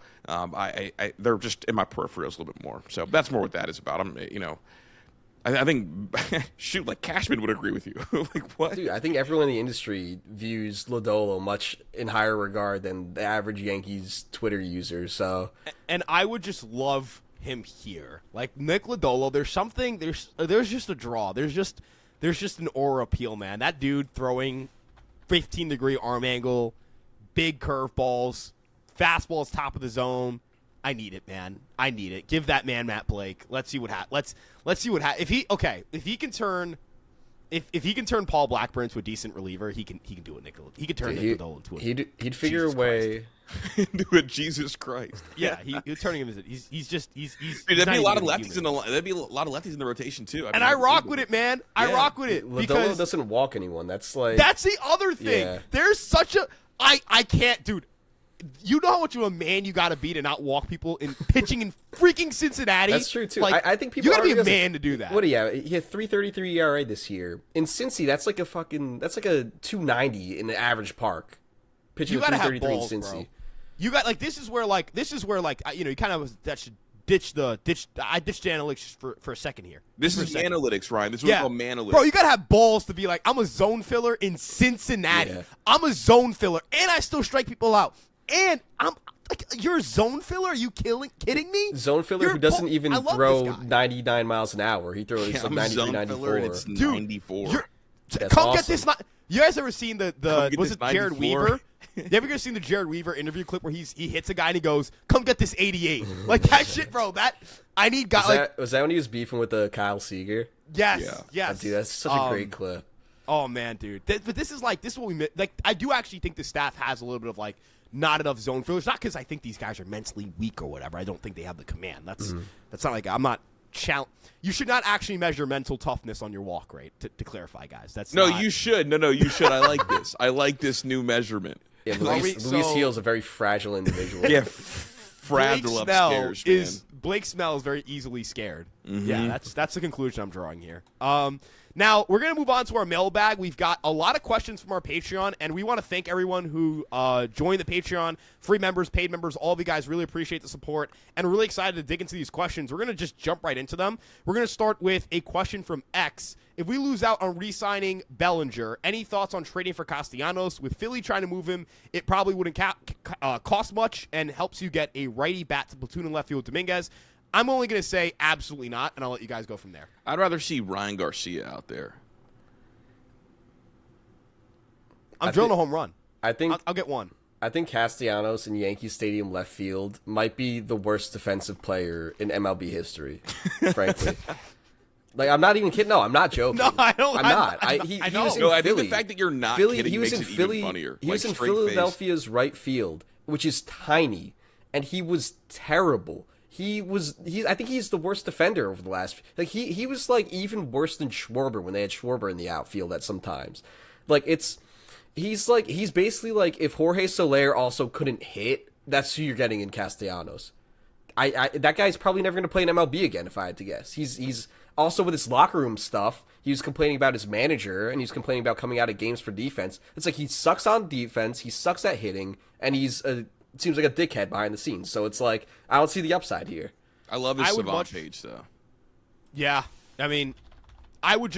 they're just in my peripherals a little bit more. So that's more what that is about. I think, shoot, like Cashman would agree with you. Like what? Dude, I think everyone in the industry views Lodolo much in higher regard than the average Yankees Twitter user. So, and I would just love him here, like Nick Lodolo. There's just a draw. There's just an aura appeal, man. That dude throwing 15-degree arm angle, big curveballs, fastballs top of the zone. I need it, man. I need it. Give that man Matt Blake. Let's see what happens. Let's see what happens. If he can turn Paul Blackburn into a decent reliever, he can do it. He can turn Nick Lodolo into it. He'd figure a way into a Jesus Christ. Yeah, he's turning him into. He's just. Dude, there'd be a lot of lefties in the rotation too. I rock with it, man. I rock with it because Lodolo doesn't walk anyone. That's the other thing. Yeah. There's such a. I can't, dude. You know how much of a man you got to be to not walk people in pitching in freaking Cincinnati? That's true, too. Like, I think people you got to be a man to do that. What do you have? He had 3.33 ERA this year. In Cincy, that's like a 2.90 in the average park. Pitching you got to have 3.33 balls, in Cincy. bro. You got this is where you kind of ditch the analytics for a second here. This is analytics, Ryan. This is what we call manalytics. Bro, you got to have balls to be like, I'm a zone filler in Cincinnati. Yeah. I'm a zone filler, and I still strike people out. And I'm like, you're a zone filler? Are you kidding me? Zone filler who doesn't even throw 99 miles an hour. He throws like 93, 94. And it's 94. Get this. You guys ever seen was it Jared Weaver? You ever seen the Jared Weaver interview clip where he hits a guy and he goes, "Come get this 88." Like that shit, bro. That I need guys. Was that when he was beefing with Kyle Seager? Yes. Yes. Dude, that's such a great clip. Oh man, dude. But this is what we like. I do actually think the staff has a little bit of like not enough zone fillers. Not because I think these guys are mentally weak or whatever. I don't think they have the command. That's not like I'm not You should not actually measure mental toughness on your walk rate. To clarify, guys, that's No, not... you should. No, you should. I like this. I like this new measurement. Yeah, Luis Heel is a very fragile individual. Yeah, fragile upstairs, man. Blake Snell is very easily scared. Mm-hmm. Yeah, that's the conclusion I'm drawing here. Now, we're going to move on to our mailbag. We've got a lot of questions from our Patreon, and we want to thank everyone who joined the Patreon, free members, paid members, all of you guys. Really appreciate the support, and we're really excited to dig into these questions. We're going to just jump right into them. We're going to start with a question from X. If we lose out on re-signing Bellinger, any thoughts on trading for Castellanos? With Philly trying to move him, it probably wouldn't cost much and helps you get a righty bat to platoon in left field Dominguez. I'm only going to say absolutely not, and I'll let you guys go from there. I'd rather see Ryan Garcia out there. I'm drilling a home run. I think I'll get one. I think Castellanos in Yankee Stadium left field might be the worst defensive player in MLB history, frankly. Like, I'm not even kidding. No, I'm not joking. No, I don't. I'm not. He was in No, I Philly. think the fact that you're not Philly, kidding he was makes in it Philly, even funnier. He was like, in straight face. Philadelphia's right field, which is tiny, and he was terrible. I think he's the worst defender over the last. Like he was like even worse than Schwarber when they had Schwarber in the outfield at some times. Like he's basically like if Jorge Soler also couldn't hit, that's who you're getting in Castellanos. That guy's probably never going to play in MLB again if I had to guess. He's also with his locker room stuff. He was complaining about his manager and he's complaining about coming out of games for defense. It's like he sucks on defense, he sucks at hitting, and seems like a dickhead behind the scenes. So it's like I don't see the upside here. I love his Savant page though. Yeah, I mean, I would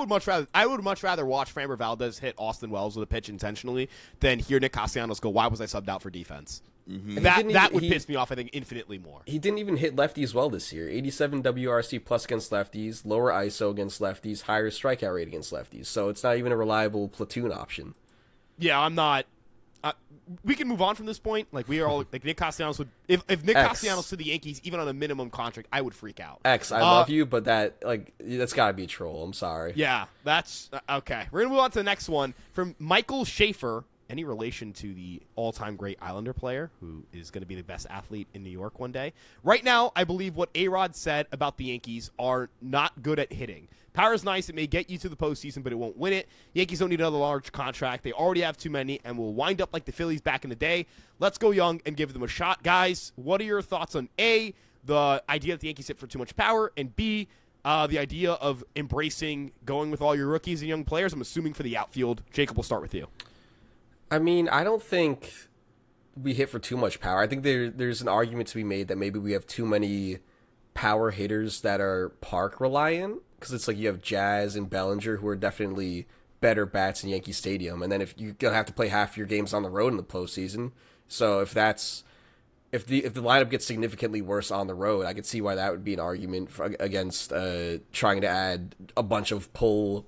much rather watch Framber Valdez hit Austin Wells with a pitch intentionally than hear Nick Castellanos go, "Why was I subbed out for defense?" Mm-hmm. That would piss me off, I think, infinitely more. He didn't even hit lefties well this year. 87 WRC plus against lefties, lower ISO against lefties, higher strikeout rate against lefties. So it's not even a reliable platoon option. Yeah, I'm not. We can move on from this point. Like, we are all like Nick Castellanos would. If Nick Castellanos to the Yankees, even on a minimum contract, I would freak out. I love you, but that's got to be a troll. I'm sorry. Yeah, that's okay. We're gonna move on to the next one from Michael Schaefer. Any relation to the all-time great Islander player who is going to be the best athlete in New York one day? Right now, I believe what A-Rod said about the Yankees are not good at hitting. Power is nice. It may get you to the postseason, but it won't win it. Yankees don't need another large contract. They already have too many and will wind up like the Phillies back in the day. Let's go young and give them a shot. Guys, what are your thoughts on A, the idea that the Yankees hit for too much power, and B, the idea of embracing going with all your rookies and young players? I'm assuming for the outfield. Jacob, we'll start with you. I mean, I don't think we hit for too much power. I think there's an argument to be made that maybe we have too many power hitters that are park reliant, because it's like you have Jazz and Bellinger who are definitely better bats in Yankee Stadium, and then if you're gonna have to play half your games on the road in the postseason, so if the lineup gets significantly worse on the road, I could see why that would be an argument against trying to add a bunch of pull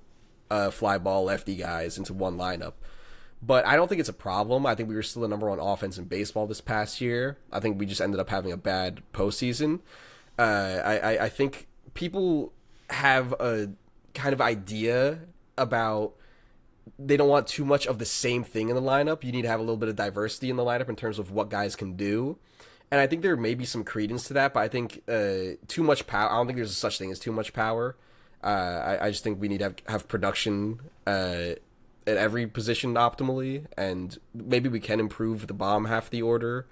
fly ball lefty guys into one lineup. But I don't think it's a problem. I think we were still the number one offense in baseball this past year. I think we just ended up having a bad postseason. I think people have a kind of idea about they don't want too much of the same thing in the lineup. You need to have a little bit of diversity in the lineup in terms of what guys can do. And I think there may be some credence to that, but I think too much power. I don't think there's such thing as too much power. I just think we need to have production at every position optimally, and maybe we can improve the bottom half of the order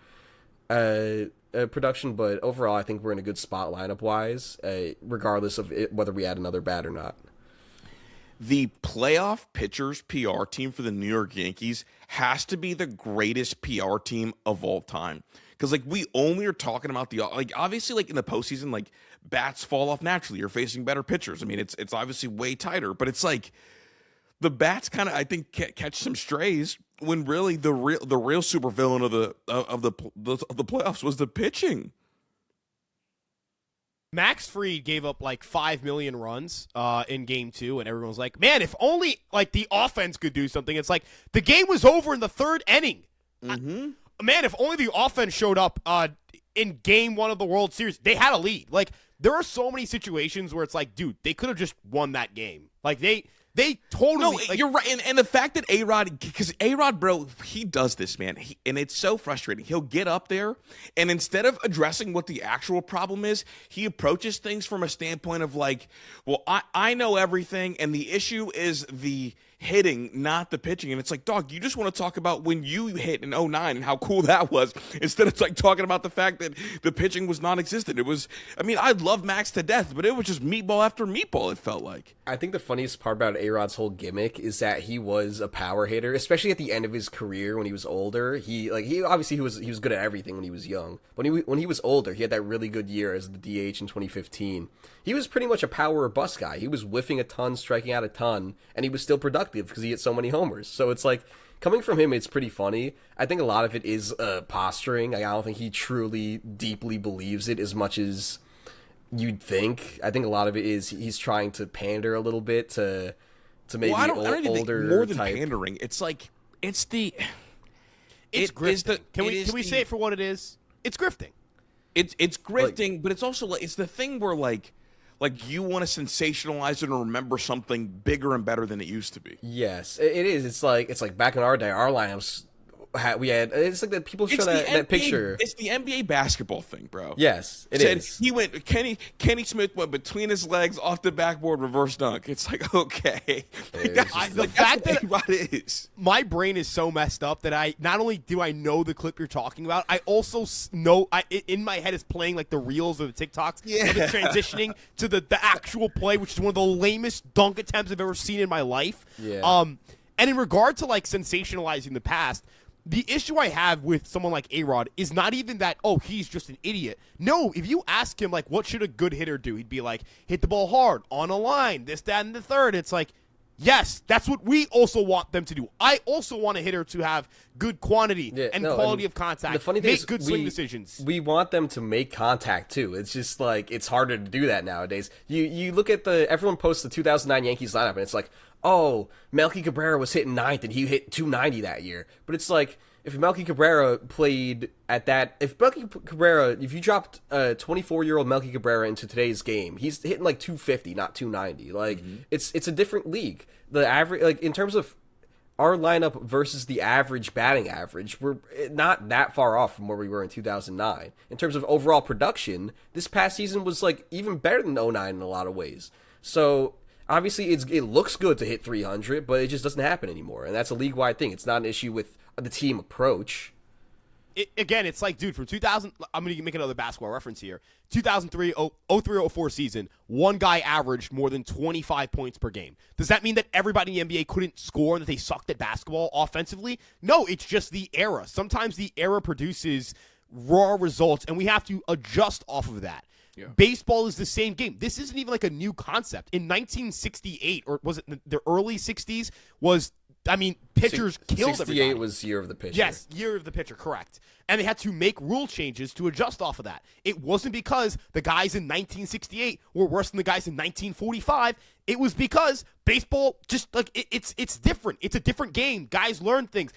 production, but overall I think we're in a good spot lineup wise, regardless of whether we add another bat or not. The playoff pitchers PR team for the New York Yankees has to be the greatest PR team of all time, because like we only are talking about the obviously like in the postseason, like bats fall off naturally, you're facing better pitchers. I mean, it's obviously way tighter, but it's like the bats kind of, I think, catch some strays when really the real supervillain of the playoffs was the pitching. Max Fried gave up like 5 million runs in Game 2, and everyone was like, "Man, if only like the offense could do something." It's like the game was over in the third inning. Mm-hmm. Man, if only the offense showed up in Game 1 of the World Series, they had a lead. Like there are so many situations where it's like, dude, they could have just won that game. Like They totally. No, you're right, and the fact that A-Rod, because A-Rod, bro, he does this, man, and it's so frustrating. He'll get up there, and instead of addressing what the actual problem is, he approaches things from a standpoint of like, well, I know everything, and the issue is the hitting, not the pitching. And it's like, dog, you just want to talk about when you hit in 09 and how cool that was, instead of like talking about the fact that the pitching was non-existent. It was, I mean, I love Max to death, but it was just meatball after meatball, it felt like. I think the funniest part about A-Rod's whole gimmick is that he was a power hitter, especially at the end of his career when he was older. He obviously was good at everything when he was young. But when he was older, he had that really good year as the DH in 2015. He was pretty much a power or bust guy. He was whiffing a ton, striking out a ton, and he was still productive because he hit so many homers. So it's like, coming from him, it's pretty funny. I think a lot of it is posturing. I don't think he truly, deeply believes it as much as you'd think. I think a lot of it is he's trying to pander a little bit to maybe I don't even older think more than type. pandering. It's like it's grifting. Can we say it for what it is? It's grifting. It's grifting, but it's also like it's the thing where like you want to sensationalize it and remember something bigger and better than it used to be. Yes, it is. It's like back in our day, our lineups it's like that people show that picture. It's the NBA basketball thing, bro. Yes, it is. He went Kenny Smith went between his legs off the backboard reverse dunk. It's like, okay, the fact that it is. My brain is so messed up that I not only do I know the clip you're talking about, I also know in my head is playing like the reels or the TikToks of it transitioning to the actual play, which is one of the lamest dunk attempts I've ever seen in my life. Yeah. And in regard to like sensationalizing the past, the issue I have with someone like A-Rod is not even that, oh, he's just an idiot. No, if you ask him, like, what should a good hitter do? He'd be like, hit the ball hard, on a line, this, that, and the third. It's like, yes, that's what we also want them to do. I also want a hitter to have good quantity and quality of contact, the funny thing make is good swing decisions. We want them to make contact, too. It's just, like, it's harder to do that nowadays. You look at everyone posts the 2009 Yankees lineup, and it's like, oh, Melky Cabrera was hitting ninth, and he hit 290 that year. But it's like, if Melky Cabrera played at that, if you dropped a 24-year-old Melky Cabrera into today's game, he's hitting like 250, not 290. Like, it's a different league. The average, like, in terms of our lineup versus the average batting average, we're not that far off from where we were in 2009. In terms of overall production, this past season was, like, even better than 09 in a lot of ways. So obviously, it looks good to hit 300, but it just doesn't happen anymore, and that's a league-wide thing. It's not an issue with the team approach. Again, it's like, dude, from 2000, I'm going to make another basketball reference here. 2003, 03-04 season, one guy averaged more than 25 points per game. Does that mean that everybody in the NBA couldn't score and that they sucked at basketball offensively? No, it's just the era. Sometimes the era produces raw results, and we have to adjust off of that. Yeah. Baseball is the same game. This isn't even like a new concept. In 1968, or was it the early 60s, pitchers killed everybody. 68 was Year of the Pitcher. Yes, Year of the Pitcher, correct. And they had to make rule changes to adjust off of that. It wasn't because the guys in 1968 were worse than the guys in 1945. It was because baseball just, like, it's different. It's a different game. Guys learn things.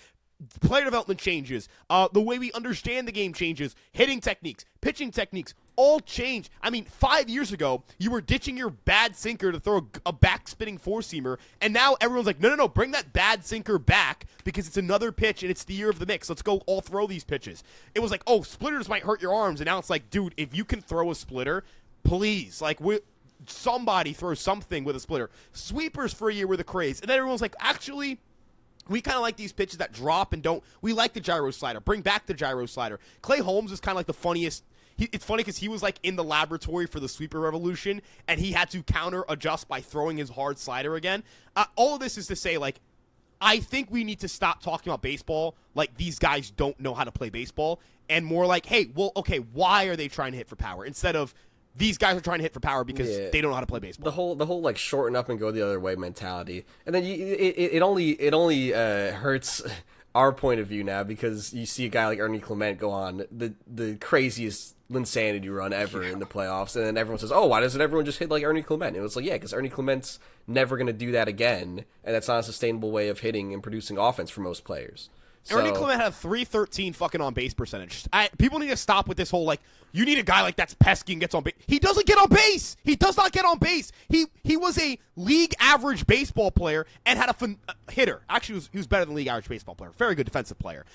Player development changes. The way we understand the game changes. Hitting techniques, pitching techniques, all change. 5 years ago, you were ditching your bad sinker to throw a back-spinning four-seamer, and now everyone's like, no, bring that bad sinker back because it's another pitch and it's the year of the mix. Let's go all throw these pitches. It was like, oh, splitters might hurt your arms, and now it's like, dude, if you can throw a splitter, please, like, somebody throw something with a splitter. Sweepers for a year were the craze, and then everyone's like, actually, we kind of like these pitches that drop and don't. We like the gyro slider. Bring back the gyro slider. Clay Holmes is kind of like the funniest. It's funny because he was like in the laboratory for the sweeper revolution, and he had to counter adjust by throwing his hard slider again. All of this is to say, like, I think we need to stop talking about baseball like these guys don't know how to play baseball, and more like, hey, well, okay, why are they trying to hit for power instead of these guys are trying to hit for power because they don't know how to play baseball. The whole like shorten up and go the other way mentality, and then it only hurts our point of view now because you see a guy like Ernie Clement go on the craziest insanity run ever in the playoffs, and then everyone says, "Oh, why doesn't everyone just hit like Ernie Clement?" And it's like, yeah, because Ernie Clement's never going to do that again, and that's not a sustainable way of hitting and producing offense for most players. Ernie So- Clement had a 313 fucking on base percentage. People need to stop with this whole like you need a guy like that's pesky and gets on base. He doesn't get on base. He does not get on base. He was a league average baseball player and had a hitter. Actually, he was better than league average baseball player. Very good defensive player.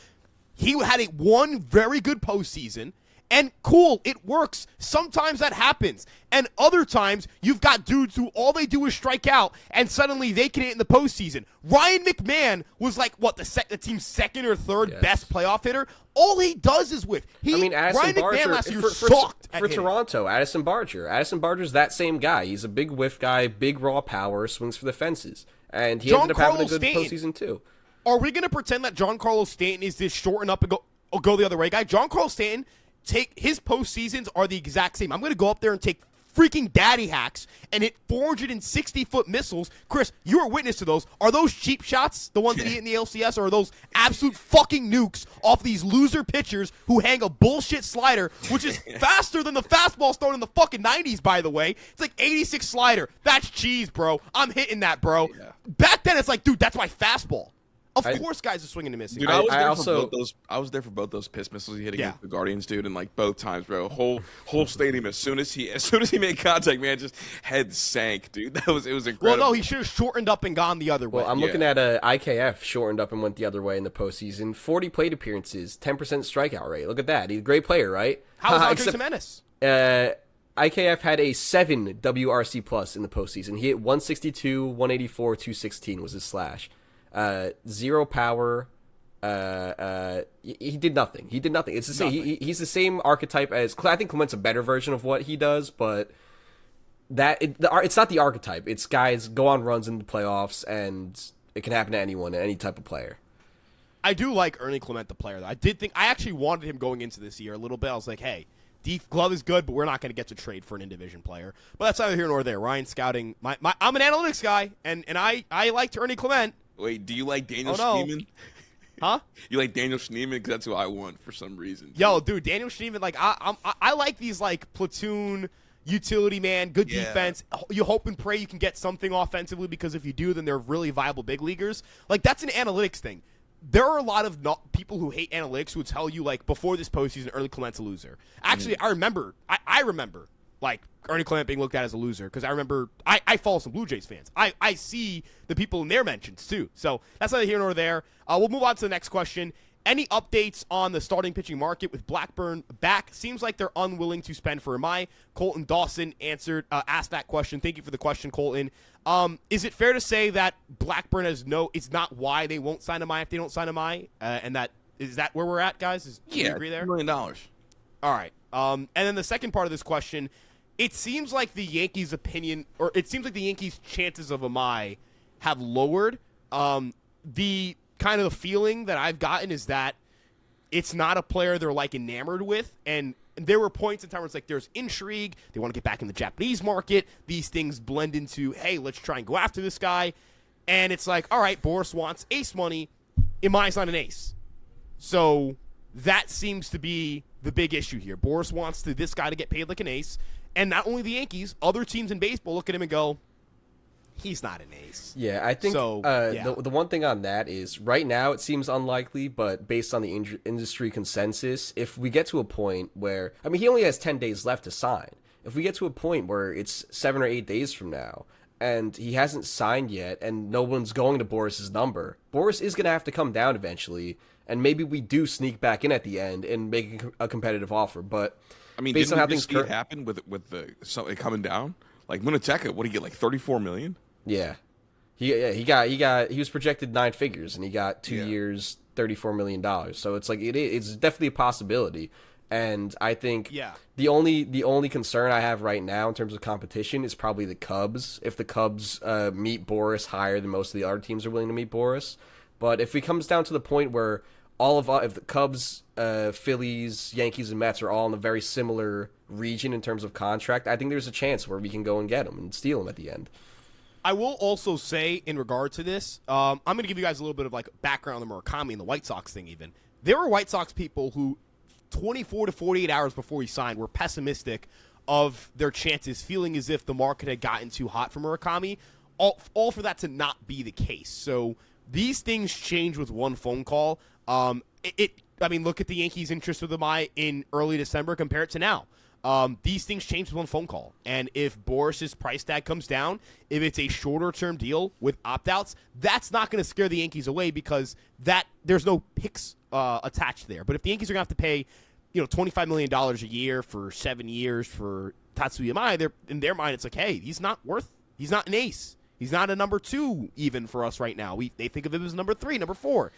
He had one very good postseason. And cool, it works. Sometimes that happens. And other times, you've got dudes who all they do is strike out, and suddenly they can hit in the postseason. Ryan McMahon was like, what, the team's second or third best playoff hitter? All he does is whiff. Addison Ryan Barger, McMahon last year for sucked at hitting. Toronto, Addison Barger. Addison Barger's that same guy. He's a big whiff guy, big raw power, swings for the fences. And he ended up having a good postseason, too. Are we going to pretend that Giancarlo Stanton is this shorten up and go the other way guy? Giancarlo Stanton, his postseasons are the exact same. I'm going to go up there and take freaking daddy hacks and hit 460-foot missiles. Chris, you were witness to those. Are those cheap shots, the ones that he hit in the LCS, or are those absolute fucking nukes off these loser pitchers who hang a bullshit slider, which is faster than the fastball thrown in the fucking 90s, by the way? It's like 86 slider. That's cheese, bro. I'm hitting that, bro. Yeah. Back then, it's like, dude, that's my fastball. Of course, guys are swinging and missing. Dude, I was there for both those piss missiles he hit against the Guardians, dude, and like both times, bro. Whole stadium as soon as he made contact, man, just head sank, dude. It was incredible. Well, no, he should have shortened up and gone the other way. Well, I'm looking at IKF shortened up and went the other way in the postseason. 40 plate appearances, 10% strikeout rate. Look at that. He's a great player, right? How was Andres Jimenez? IKF had a 7 WRC plus in the postseason. He hit 162, 184, 216 was his slash. 0 power. He did nothing. It's the same. He's the same archetype as. I think Clement's a better version of what he does, but it's not the archetype. It's guys go on runs in the playoffs, and it can happen to anyone, any type of player. I do like Ernie Clement, the player, though. I actually wanted him going into this year a little bit. I was like, hey, glove is good, but we're not going to get to trade for an in-division player. But that's neither here nor there. Ryan scouting. I'm an analytics guy, and I liked Ernie Clement. Wait, do you like Daniel Schneemann? Huh? You like Daniel Schneemann? Because that's who I want for some reason. Yo, dude, Daniel Schneemann, like, I like these, like, platoon utility man, good defense. You hope and pray you can get something offensively, because if you do, then they're really viable big leaguers. Like, that's an analytics thing. There are a lot of people who hate analytics who would tell you, like, before this postseason, Ernie Clement's a loser. Actually, I remember, like, Ernie Clement being looked at as a loser, because I remember I follow some Blue Jays fans. I see the people in their mentions too. So that's neither here nor there. We'll move on to the next question. Any updates on the starting pitching market with Blackburn back? Seems like they're unwilling to spend for Amai. Colton Dawson asked that question. Thank you for the question, Colton. Is it fair to say that Blackburn it's not why they won't sign Amai if they don't sign Amai? And is that where we're at, guys? Do you agree there? $1 million. All right. And then the second part of this question, it seems like the Yankees' chances of Amai have lowered. The kind of the feeling that I've gotten is that it's not a player they're like enamored with, and there were points in time where it's like there's intrigue. They want to get back in the Japanese market. These things blend into, hey, let's try and go after this guy. And it's like, all right, Boris wants ace money. Amai's not an ace. So that seems to be the big issue here. Boris wants this guy to get paid like an ace. And not only the Yankees, other teams in baseball look at him and go, he's not an ace. Yeah, I think so, the one thing on that is right now it seems unlikely, but based on the industry consensus, if we get to a point where, I mean, he only has 10 days left to sign. If we get to a point where it's 7 or 8 days from now and he hasn't signed yet and no one's going to Boris's number, Boris is going to have to come down eventually, and maybe we do sneak back in at the end and make a competitive offer. But I mean, based on how things see it happen with something coming down, like Muneteka, what did he get, like $34 million? Yeah. He was projected 9 figures, and he got 2 years, $34 million. So it's like it's definitely a possibility. And I think the only concern I have right now in terms of competition is probably the Cubs. If the Cubs meet Boris higher than most of the other teams are willing to meet Boris, but if it comes down to the point where if the Cubs, Phillies, Yankees, and Mets are all in a very similar region in terms of contract, I think there's a chance where we can go and get him and steal him at the end. I will also say in regard to this, I'm going to give you guys a little bit of like background on the Murakami and the White Sox thing even. There were White Sox people who 24 to 48 hours before he signed were pessimistic of their chances, feeling as if the market had gotten too hot for Murakami, all for that to not be the case. So these things change with one phone call. I mean, look at the Yankees' interest with Amai in early December compared to now. These things change with one phone call. And if Boris's price tag comes down, if it's a shorter-term deal with opt-outs, that's not going to scare the Yankees away because there's no picks attached there. But if the Yankees are going to have to pay, $25 million a year for 7 years for Tatsuya Amai, in their mind, it's like, hey, he's not an ace. He's not a number 2 even for us right now. They think of him as number 3, number 4,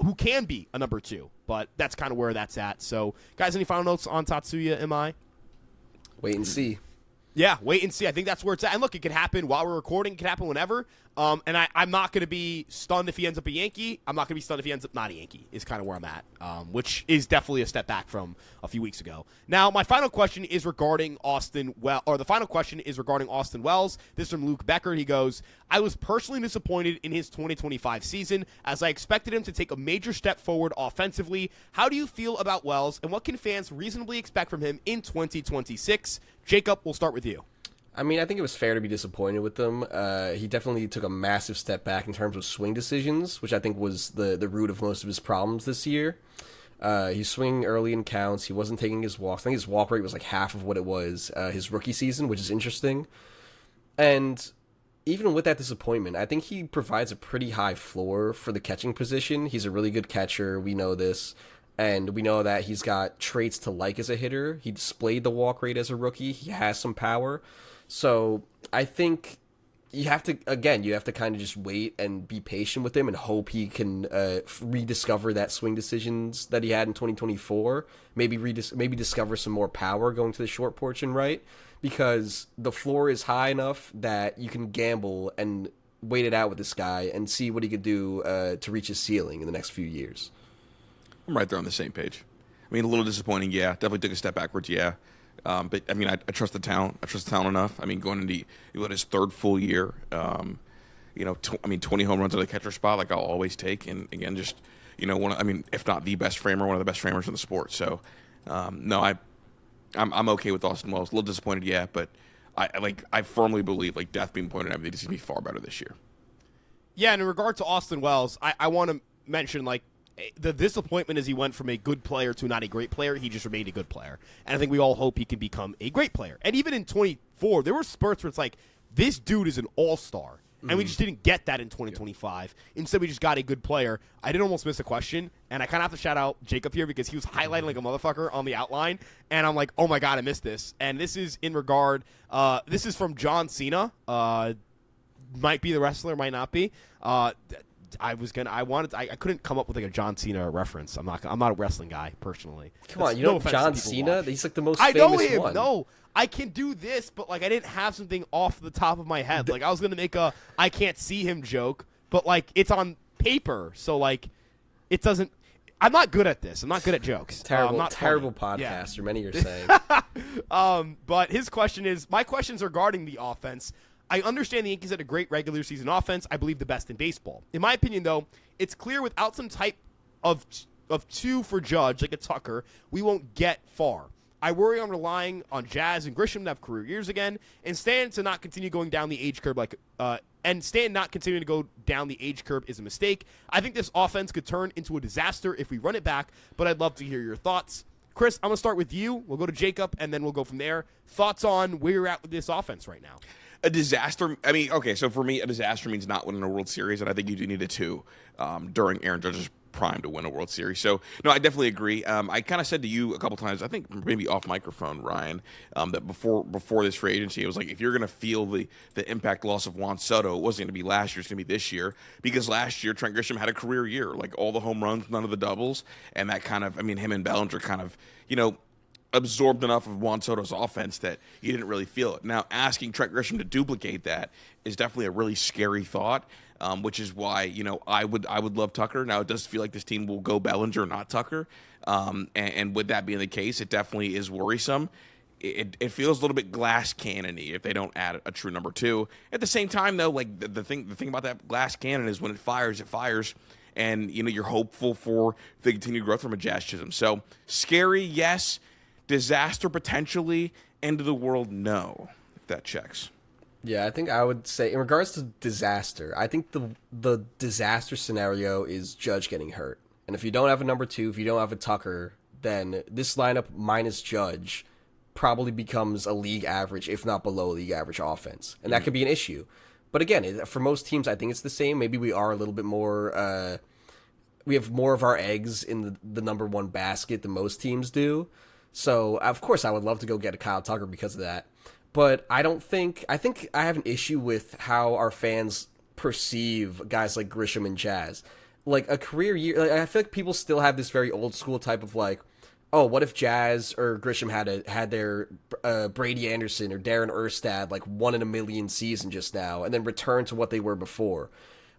who can be a number 2. But that's kind of where that's at. So, guys, any final notes on Tatsuya Amai? Wait and see. Yeah, wait and see. I think that's where it's at. And look, it could happen while we're recording. It could happen whenever. And I'm not going to be stunned if he ends up a Yankee. I'm not going to be stunned if he ends up not a Yankee is kind of where I'm at, which is definitely a step back from a few weeks ago. Now, my final question is regarding Austin Wells. This is from Luke Becker. He goes, I was personally disappointed in his 2025 season as I expected him to take a major step forward offensively. How do you feel about Wells, and what can fans reasonably expect from him in 2026? Jacob, we'll start with you. I mean, I think it was fair to be disappointed with him. He definitely took a massive step back in terms of swing decisions, which I think was the root of most of his problems this year. He's swinging early in counts. He wasn't taking his walks. I think his walk rate was like half of what it was his rookie season, which is interesting. And even with that disappointment, I think he provides a pretty high floor for the catching position. He's a really good catcher. We know this. And we know that he's got traits to like as a hitter. He displayed the walk rate as a rookie. He has some power. So I think you have to kind of just wait and be patient with him and hope he can rediscover that swing decisions that he had in 2024. Maybe discover some more power going to the short porch and right, because the floor is high enough that you can gamble and wait it out with this guy and see what he could do to reach his ceiling in the next few years. I'm right there on the same page. I mean, a little disappointing, yeah. Definitely took a step backwards, yeah. But I mean, I trust the talent. I trust the talent enough. I mean, going into his third full year, 20 home runs at the catcher spot, like I'll always take. And again, just if not the best framer, one of the best framers in the sport. So, I'm okay with Austin Wells. A little disappointed, yeah, but I firmly believe, like Death being pointed out, that he's gonna be far better this year. Yeah, and in regard to Austin Wells, I want to mention the disappointment is he went from a good player to not a great player. He just remained a good player. And I think we all hope he can become a great player. And even in 24, there were spurts where it's like, this dude is an all-star. And we just didn't get that in 2025. Instead, we just got a good player. I did almost miss a question, and I kind of have to shout out Jacob here because he was highlighting like a motherfucker on the outline. And I'm like, oh, my God, I missed this. And this is in regard this is from John Cena. Might be the wrestler, might not be. I couldn't come up with like a John Cena reference. I'm not a wrestling guy personally. Come on, you know John Cena? He's like the most famous one. I know him. No, I can do this, but like I didn't have something off the top of my head. Like I was gonna make a I can't see him joke, but like it's on paper, so like it doesn't. I'm not good at this. I'm not good at jokes. Terrible podcaster. Many are saying. But his question is, my question's regarding the offense. I understand the Yankees had a great regular season offense. I believe the best in baseball. In my opinion, though, it's clear without some type of 2 for Judge, like a Tucker, we won't get far. I worry I'm relying on Jazz and Grisham to have career years again, and Stan to not continue going down the age curve not continuing to go down the age curve is a mistake. I think this offense could turn into a disaster if we run it back, but I'd love to hear your thoughts. Chris, I'm going to start with you. We'll go to Jacob, and then we'll go from there. Thoughts on where you're at with this offense right now? A disaster. I mean, okay, so for me, a disaster means not winning a World Series, and I think you do need a 2 during Aaron Judge's prime to win a World Series. So, no, I definitely agree. I kind of said to you a couple times, I think maybe off microphone, Ryan, that before this free agency, it was like, if you're going to feel the impact loss of Juan Soto, it wasn't going to be last year, it's going to be this year, because last year Trent Grisham had a career year, like all the home runs, none of the doubles, and that kind of, I mean, him and Bellinger kind of, absorbed enough of Juan Soto's offense that you didn't really feel it. Now, asking Trent Grisham to duplicate that is definitely a really scary thought, which is why, I would love Tucker. Now, it does feel like this team will go Bellinger, not Tucker. And with that being the case, it definitely is worrisome. It feels a little bit glass cannon-y if they don't add a true number 2. At the same time, though, like the thing about that glass cannon is when it fires. And, you're hopeful for the continued growth from a Jazz Chisholm. So, scary, yes. Disaster potentially, end of the world, no, if that checks. Yeah, I think I would say in regards to disaster, I think the disaster scenario is Judge getting hurt. And if you don't have a number 2, if you don't have a Tucker, then this lineup minus Judge probably becomes a league average, if not below league average offense. And that could be an issue. But again, for most teams, I think it's the same. Maybe we are a little bit more, we have more of our eggs in the number 1 basket than most teams do. So, of course, I would love to go get a Kyle Tucker because of that. But I think I have an issue with how our fans perceive guys like Grisham and Jazz. Like, a career year, like, I feel like people still have this very old school type of like, oh, what if Jazz or Grisham had their Brady Anderson or Darren Erstad, like 1 in a million season just now, and then return to what they were before.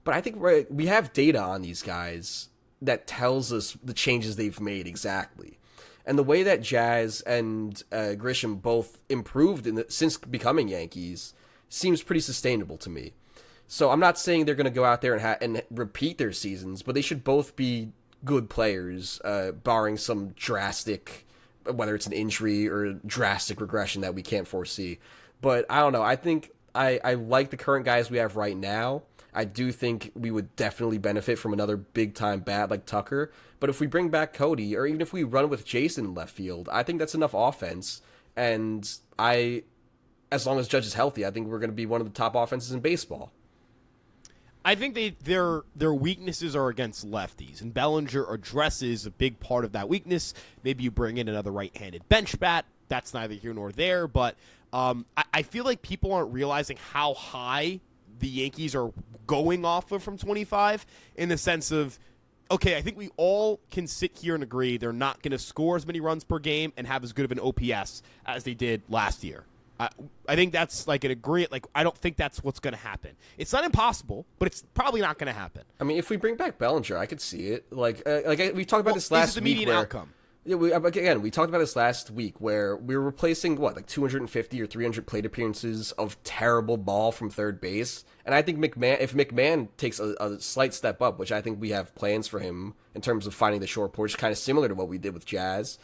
But I think we have data on these guys that tells us the changes they've made exactly. And the way that Jazz and Grisham both improved since becoming Yankees seems pretty sustainable to me. So I'm not saying they're going to go out there and repeat their seasons, but they should both be good players, barring some drastic, whether it's an injury or drastic regression that we can't foresee. But I don't know. I think I like the current guys we have right now. I do think we would definitely benefit from another big-time bat like Tucker. But if we bring back Cody, or even if we run with Jason in left field, I think that's enough offense. And as long as Judge is healthy, I think we're going to be one of the top offenses in baseball. I think their weaknesses are against lefties, and Bellinger addresses a big part of that weakness. Maybe you bring in another right-handed bench bat. That's neither here nor there, but I feel like people aren't realizing how high the Yankees are going off of from 25 in the sense of, okay, I think we all can sit here and agree they're not going to score as many runs per game and have as good of an OPS as they did last year. I think that's like an agreement. Like, I don't think that's what's going to happen. It's not impossible, but it's probably not going to happen. I mean, if we bring back Bellinger, I could see it. We talked about this last the week. median outcome. Yeah, we talked about this last week where we were replacing, 250 or 300 plate appearances of terrible ball from third base. And I think if McMahon takes a slight step up, which I think we have plans for him in terms of finding the short porch, kind of similar to what we did with Jazz,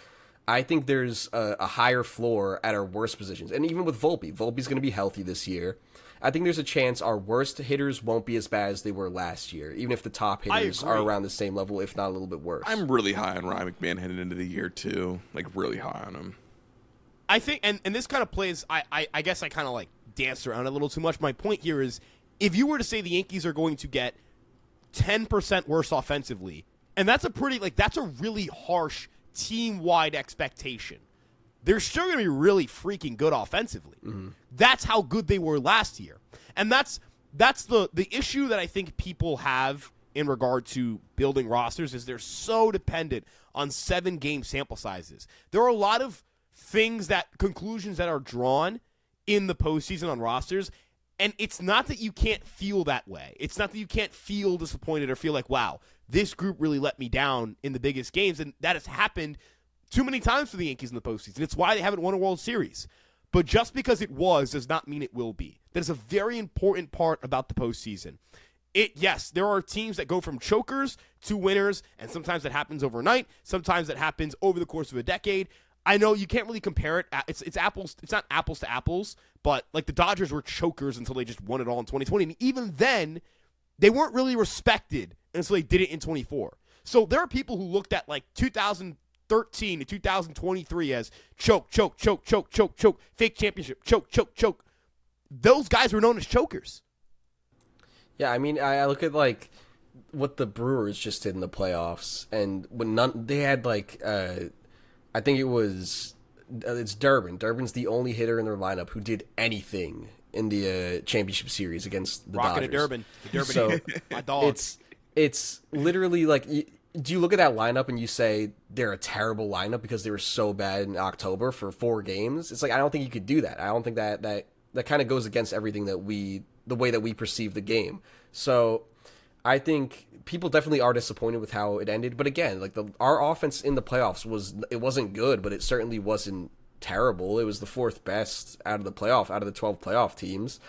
I think there's a higher floor at our worst positions. And even with Volpe, Volpe's going to be healthy this year. I think there's a chance our worst hitters won't be as bad as they were last year, even if the top hitters are around the same level, if not a little bit worse. I'm really high on Ryan McMahon heading into the year, too. Like, really high on him. I think, and this kind of plays, I guess I kind of like danced around a little too much. My point here is, if you were to say the Yankees are going to get 10% worse offensively, and that's a really harsh team-wide expectation. They're still going to be really freaking good offensively. Mm-hmm. That's how good they were last year. And that's the issue that I think people have in regard to building rosters is they're so dependent on 7-game sample sizes. There are a lot of conclusions that are drawn in the postseason on rosters, and it's not that you can't feel that way. It's not that you can't feel disappointed or feel like, wow, this group really let me down in the biggest games, and that has happened too many times for the Yankees in the postseason. It's why they haven't won a World Series. But just because it was does not mean it will be. That is a very important part about the postseason. Yes, there are teams that go from chokers to winners, and sometimes that happens overnight. Sometimes that happens over the course of a decade. I know you can't really compare it. It's apples. It's not apples to apples, but like the Dodgers were chokers until they just won it all in 2020. And even then, they weren't really respected until they did it in 24. So there are people who looked at like 2013 to 2023 as choke, fake championship, choke. Those guys were known as chokers. Yeah, I mean, I look at like what the Brewers just did in the playoffs, and when they had like, I think it's Durbin. Durbin's the only hitter in their lineup who did anything in the championship series against the Rockin' Dodgers. a Durbin. So my dog. It's literally like, do you look at that lineup and you say they're a terrible lineup because they were so bad in October for 4 games? It's like, I don't think you could do that. I don't think that kind of goes against everything the way that we perceive the game. So I think people definitely are disappointed with how it ended. But again, like our offense in the playoffs wasn't good, but it certainly wasn't terrible. It was the 4th best out of the 12 playoff teams.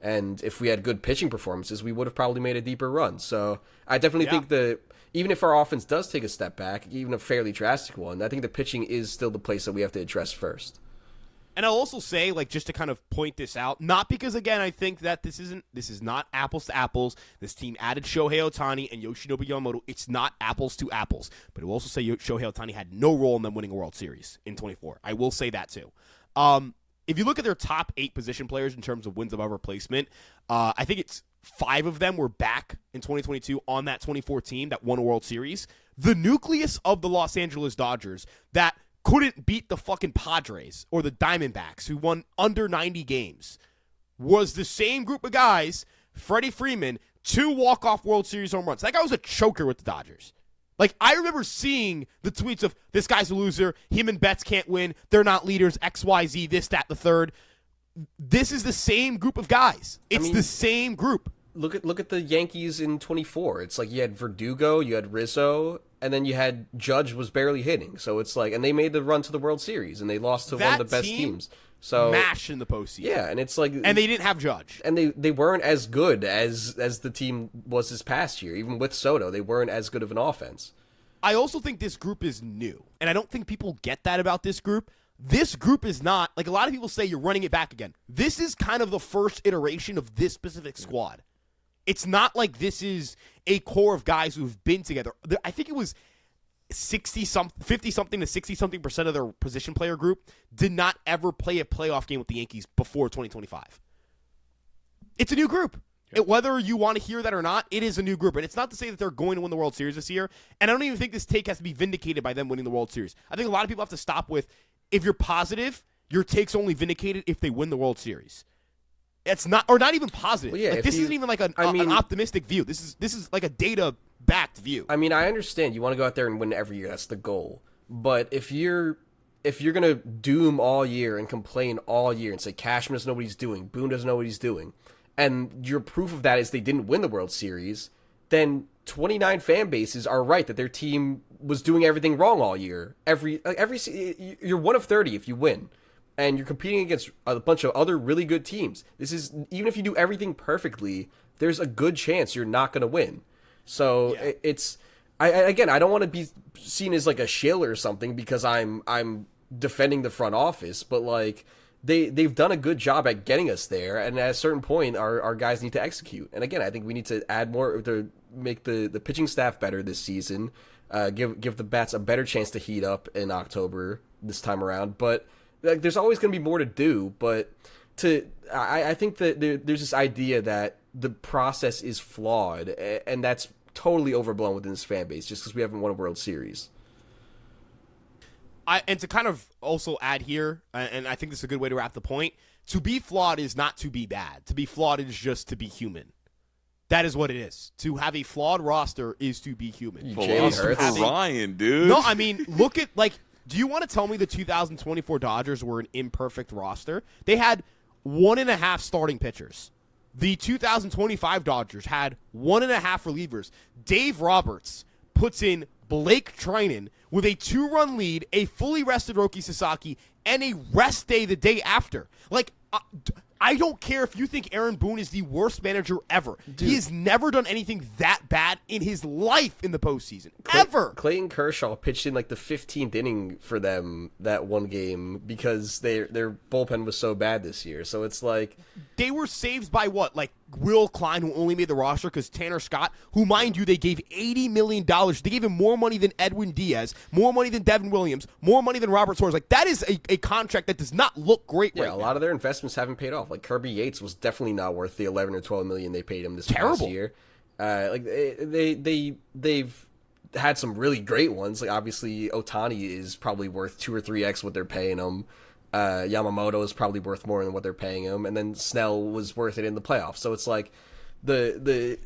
And if we had good pitching performances, we would have probably made a deeper run. So I definitely think even if our offense does take a step back, even a fairly drastic one, I think the pitching is still the place that we have to address first. And I'll also say, like, just to kind of point this out, not because, again, I think that this is not apples to apples. This team added Shohei Ohtani and Yoshinobu Yamamoto. It's not apples to apples. But I will also say Shohei Ohtani had no role in them winning a World Series in 24. I will say that, too. If you look at their top 8 position players in terms of wins above replacement, I think it's 5 of them were back in 2022 on that 24 team that won a World Series. The nucleus of the Los Angeles Dodgers that couldn't beat the fucking Padres or the Diamondbacks, who won under 90 games, was the same group of guys. Freddie Freeman, 2 walk-off World Series home runs. That guy was a choker with the Dodgers. Like, I remember seeing the tweets of, this guy's a loser, him and Betts can't win, they're not leaders, XYZ, this, that, the third. This is the same group of guys. It's the same group. Look at the Yankees in 24. It's like you had Verdugo, you had Rizzo, and then you had Judge was barely hitting. So it's like, and they made the run to the World Series, and they lost to one of the best teams. So mash in the postseason. Yeah, and it's like, and they didn't have Judge, and they weren't as good as the team was this past year. Even with Soto, they weren't as good of an offense. I also think this group is new, and I don't think people get that about this group. This group is not, like a lot of people say, you're running it back again. This is kind of the first iteration of this specific squad. It's not like this is a core of guys who've been together. I think it was 50-something to 60-something% of their position player group did not ever play a playoff game with the Yankees before 2025. It's a new group. Whether you want to hear that or not, it is a new group. And it's not to say that they're going to win the World Series this year. And I don't even think this take has to be vindicated by them winning the World Series. I think a lot of people have to stop with, if you're positive, your take's only vindicated if they win the World Series. It's not, or not even positive. Well, yeah, like, this isn't even like an optimistic view. This is like a data-backed view. I mean, I understand you want to go out there and win every year. That's the goal. But if you're gonna doom all year and complain all year and say Cashman doesn't know what he's doing, Boone doesn't know what he's doing, and your proof of that is they didn't win the World Series, then 29 fan bases are right that their team was doing everything wrong all year. You're 1 of 30 if you win. And you're competing against a bunch of other really good teams. This is, even if you do everything perfectly, there's a good chance you're not going to win. So it's, I don't want to be seen as like a shill or something because I'm defending the front office, but like they've done a good job at getting us there. And at a certain point, our guys need to execute. And again, I think we need to add more to make the pitching staff better this season. Give the bats a better chance to heat up in October this time around. But like, there's always going to be more to do, but I think that there's this idea that the process is flawed, and that's totally overblown within this fan base just because we haven't won a World Series. And to kind of also add here, and I think this is a good way to wrap the point, to be flawed is not to be bad. To be flawed is just to be human. That is what it is. To have a flawed roster is to be human. Ryan, dude. No, I mean, look at, like, do you want to tell me the 2024 Dodgers were an imperfect roster? They had 1.5 starting pitchers. The 2025 Dodgers had 1.5 relievers. Dave Roberts puts in Blake Trinan with a 2-run lead, a fully rested Roki Sasaki, and a rest day the day after. Like, I don't care if you think Aaron Boone is the worst manager ever. Dude. He has never done anything that bad in his life in the postseason. Ever. Clayton Kershaw pitched in like the 15th inning for them that one game because their bullpen was so bad this year. So it's like, they were saved by what? Like Will Klein, who only made the roster because Tanner Scott, who, mind you, they gave $80 million. They gave him more money than Edwin Diaz, more money than Devin Williams, more money than Robert Suarez. Like, that is a contract that does not look great right now. Yeah, a lot of their investments haven't paid off. Like Kirby Yates was definitely not worth the 11 or 12 million they paid him this past year. Like they've had some really great ones. Like obviously Ohtani is probably worth 2 or 3x what they're paying him. Yamamoto is probably worth more than what they're paying him, and then Snell was worth it in the playoffs. So it's like they've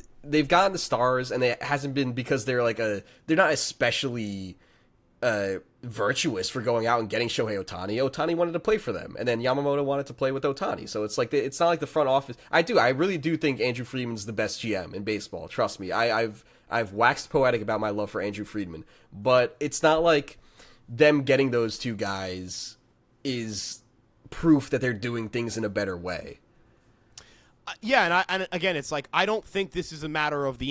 gotten the stars, and it hasn't been because they're not especially virtuous for going out and getting Shohei Ohtani. Ohtani wanted to play for them, and then Yamamoto wanted to play with Ohtani. So it's like it's not like the front office. I really do think Andrew Friedman's the best GM in baseball. Trust me, I've waxed poetic about my love for Andrew Friedman, but it's not like them getting those two guys is proof that they're doing things in a better way. Yeah, and again, it's like, I don't think this is a matter of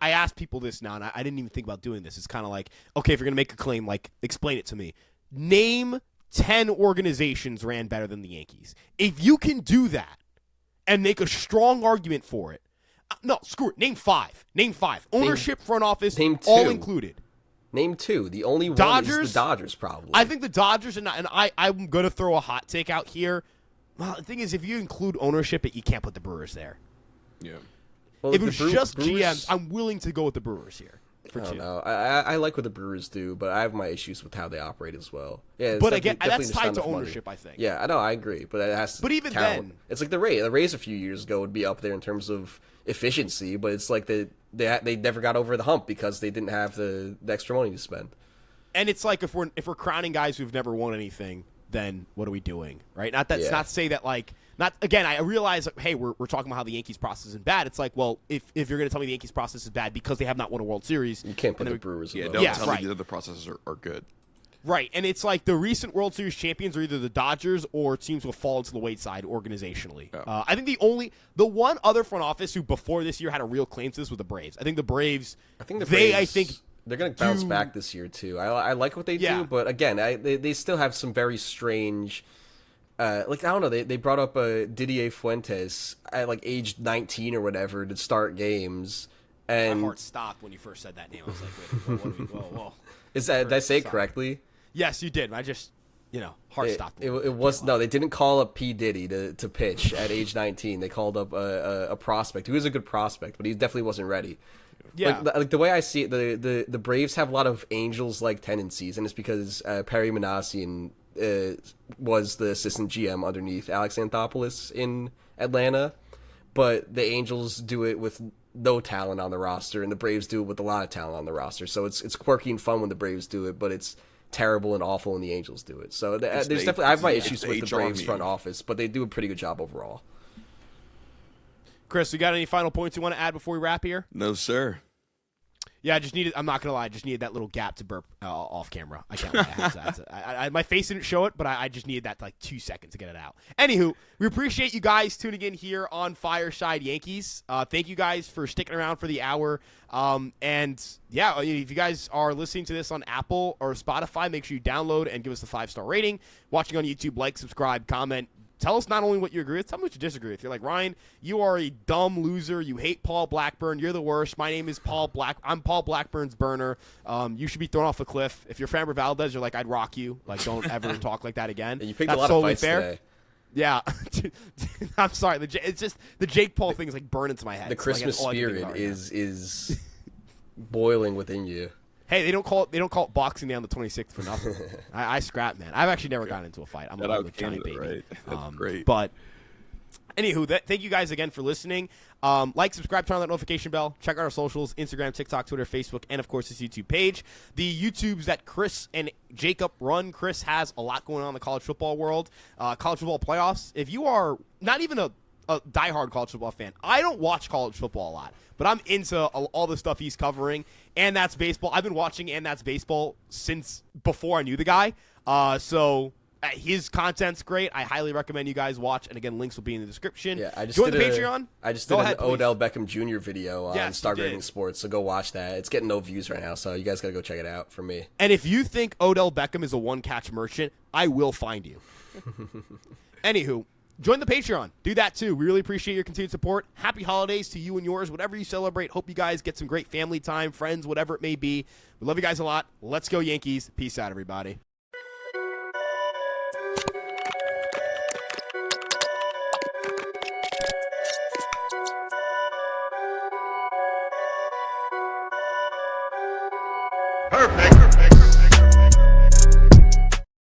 I ask people this now, and I didn't even think about doing this. It's kind of like, okay, if you're going to make a claim, like, explain it to me. Name 10 organizations ran better than the Yankees. If you can do that and make a strong argument for it, no, screw it. Name five. Ownership, front office, name two. all included. Name two. The only Dodgers, one is the Dodgers, probably. I think the Dodgers, and I'm going to throw a hot take out here. Well, the thing is, if you include ownership, you can't put the Brewers there. Yeah. Well, If it was just Brewers, GMs, I'm willing to go with the Brewers here. For I don't two. know. I like what the Brewers do, but I have my issues with how they operate as well. Yeah, But again, definitely that's just tied not to enough money. ownership, I think. Yeah, I know, I agree, but it has to But even count. then- It's like the Rays. The Rays a few years ago would be up there in terms of efficiency, but it's like they never got over the hump because they didn't have the extra money to spend. And it's like if we're crowning guys who've never won anything, then what are we doing, right? Not to say that like not again. I realize like, hey, we're talking about how the Yankees process is bad. It's like, well, if you're going to tell me the Yankees process is bad because they have not won a World Series, You can't put the Brewers Yeah, above. don't Yeah, tell right. me the other processes are good. right? And it's like the recent World Series champions are either the Dodgers or teams will fall into the wayside organizationally. Yeah. I think the one other front office who before this year had a real claim to this was the Braves. I think the Braves. I think the Braves, I think they're going to bounce do- back this year too. I like what they Yeah. do, but again, they still have some very strange. Like I don't know, they brought up Didier Fuentes at like age 19 or whatever to start games, my and heart stopped when you first said that name. I was like, wait, whoa. did I say it Sorry. correctly? Yes, you did. I just, heart stopped. It was no, they didn't call up P Diddy to pitch at age 19. They called up a prospect who is a good prospect, but he definitely wasn't ready. Yeah. Like the way I see it, the Braves have a lot of Angels-like tendencies, and it's because Perry Manassian was the assistant GM underneath Alex Anthopoulos in Atlanta, but the Angels do it with no talent on the roster, and the Braves do it with a lot of talent on the roster. So it's quirky and fun when the Braves do it, but it's terrible and awful when the Angels do it. So there's definitely I have my issues with the Braves front office, but they do a pretty good job overall. Chris, you got any final points you want to add before we wrap here? No, sir. Yeah, I'm not going to lie, I just needed that little gap to burp off camera. I can't lie. My face didn't show it, but I just needed that like 2 seconds to get it out. Anywho, we appreciate you guys tuning in here on Fireside Yankees. Thank you guys for sticking around for the hour. And yeah, if you guys are listening to this on Apple or Spotify, make sure you download and give us a 5-star rating. Watching on YouTube, like, subscribe, comment. Tell us not only what you agree with, tell me what you disagree with. You're like, Ryan, you are a dumb loser. You hate Paul Blackburn. You're the worst. My name is Paul Black. I'm Paul Blackburn's burner. You should be thrown off a cliff. If you're Framber Valdez, you're like, I'd rock you. Like, don't ever talk like that again. You picked That's a lot totally of fights fair. today. Yeah. I'm sorry. It's just the Jake Paul thing is like burned into my head. The So, like, Christmas that's all I can think spirit about right now. is boiling within you. Hey, they don't call it boxing day on the 26th for nothing. I scrap, man. I've actually never gotten into a fight. I'm a little giant baby. Right? That's great. But anywho, thank you guys again for listening. Like, subscribe, turn on that notification bell. Check out our socials: Instagram, TikTok, Twitter, Facebook, and of course this YouTube page. The YouTubes that Chris and Jacob run. Chris has a lot going on in the college football world. College football playoffs. If you are not even a diehard college football fan, I don't watch college football a lot, but I'm into all the stuff he's covering. And That's Baseball. I've been watching And That's Baseball since before I knew the guy. So his content's great. I highly recommend you guys watch. And again, links will be in the description. Yeah, I just join did the Patreon. I just Go did ahead, an please. Odell Beckham Jr. video on Yes, Star you did. Grading Sports, so go watch that. It's getting no views right now, so you guys gotta go check it out from me. And if you think Odell Beckham is a one-catch merchant, I will find you. Anywho, join the Patreon. Do that too. We really appreciate your continued support. Happy holidays to you and yours, whatever you celebrate. Hope you guys get some great family time, friends, whatever it may be. We love you guys a lot. Let's go Yankees. Peace out, everybody. Perfect.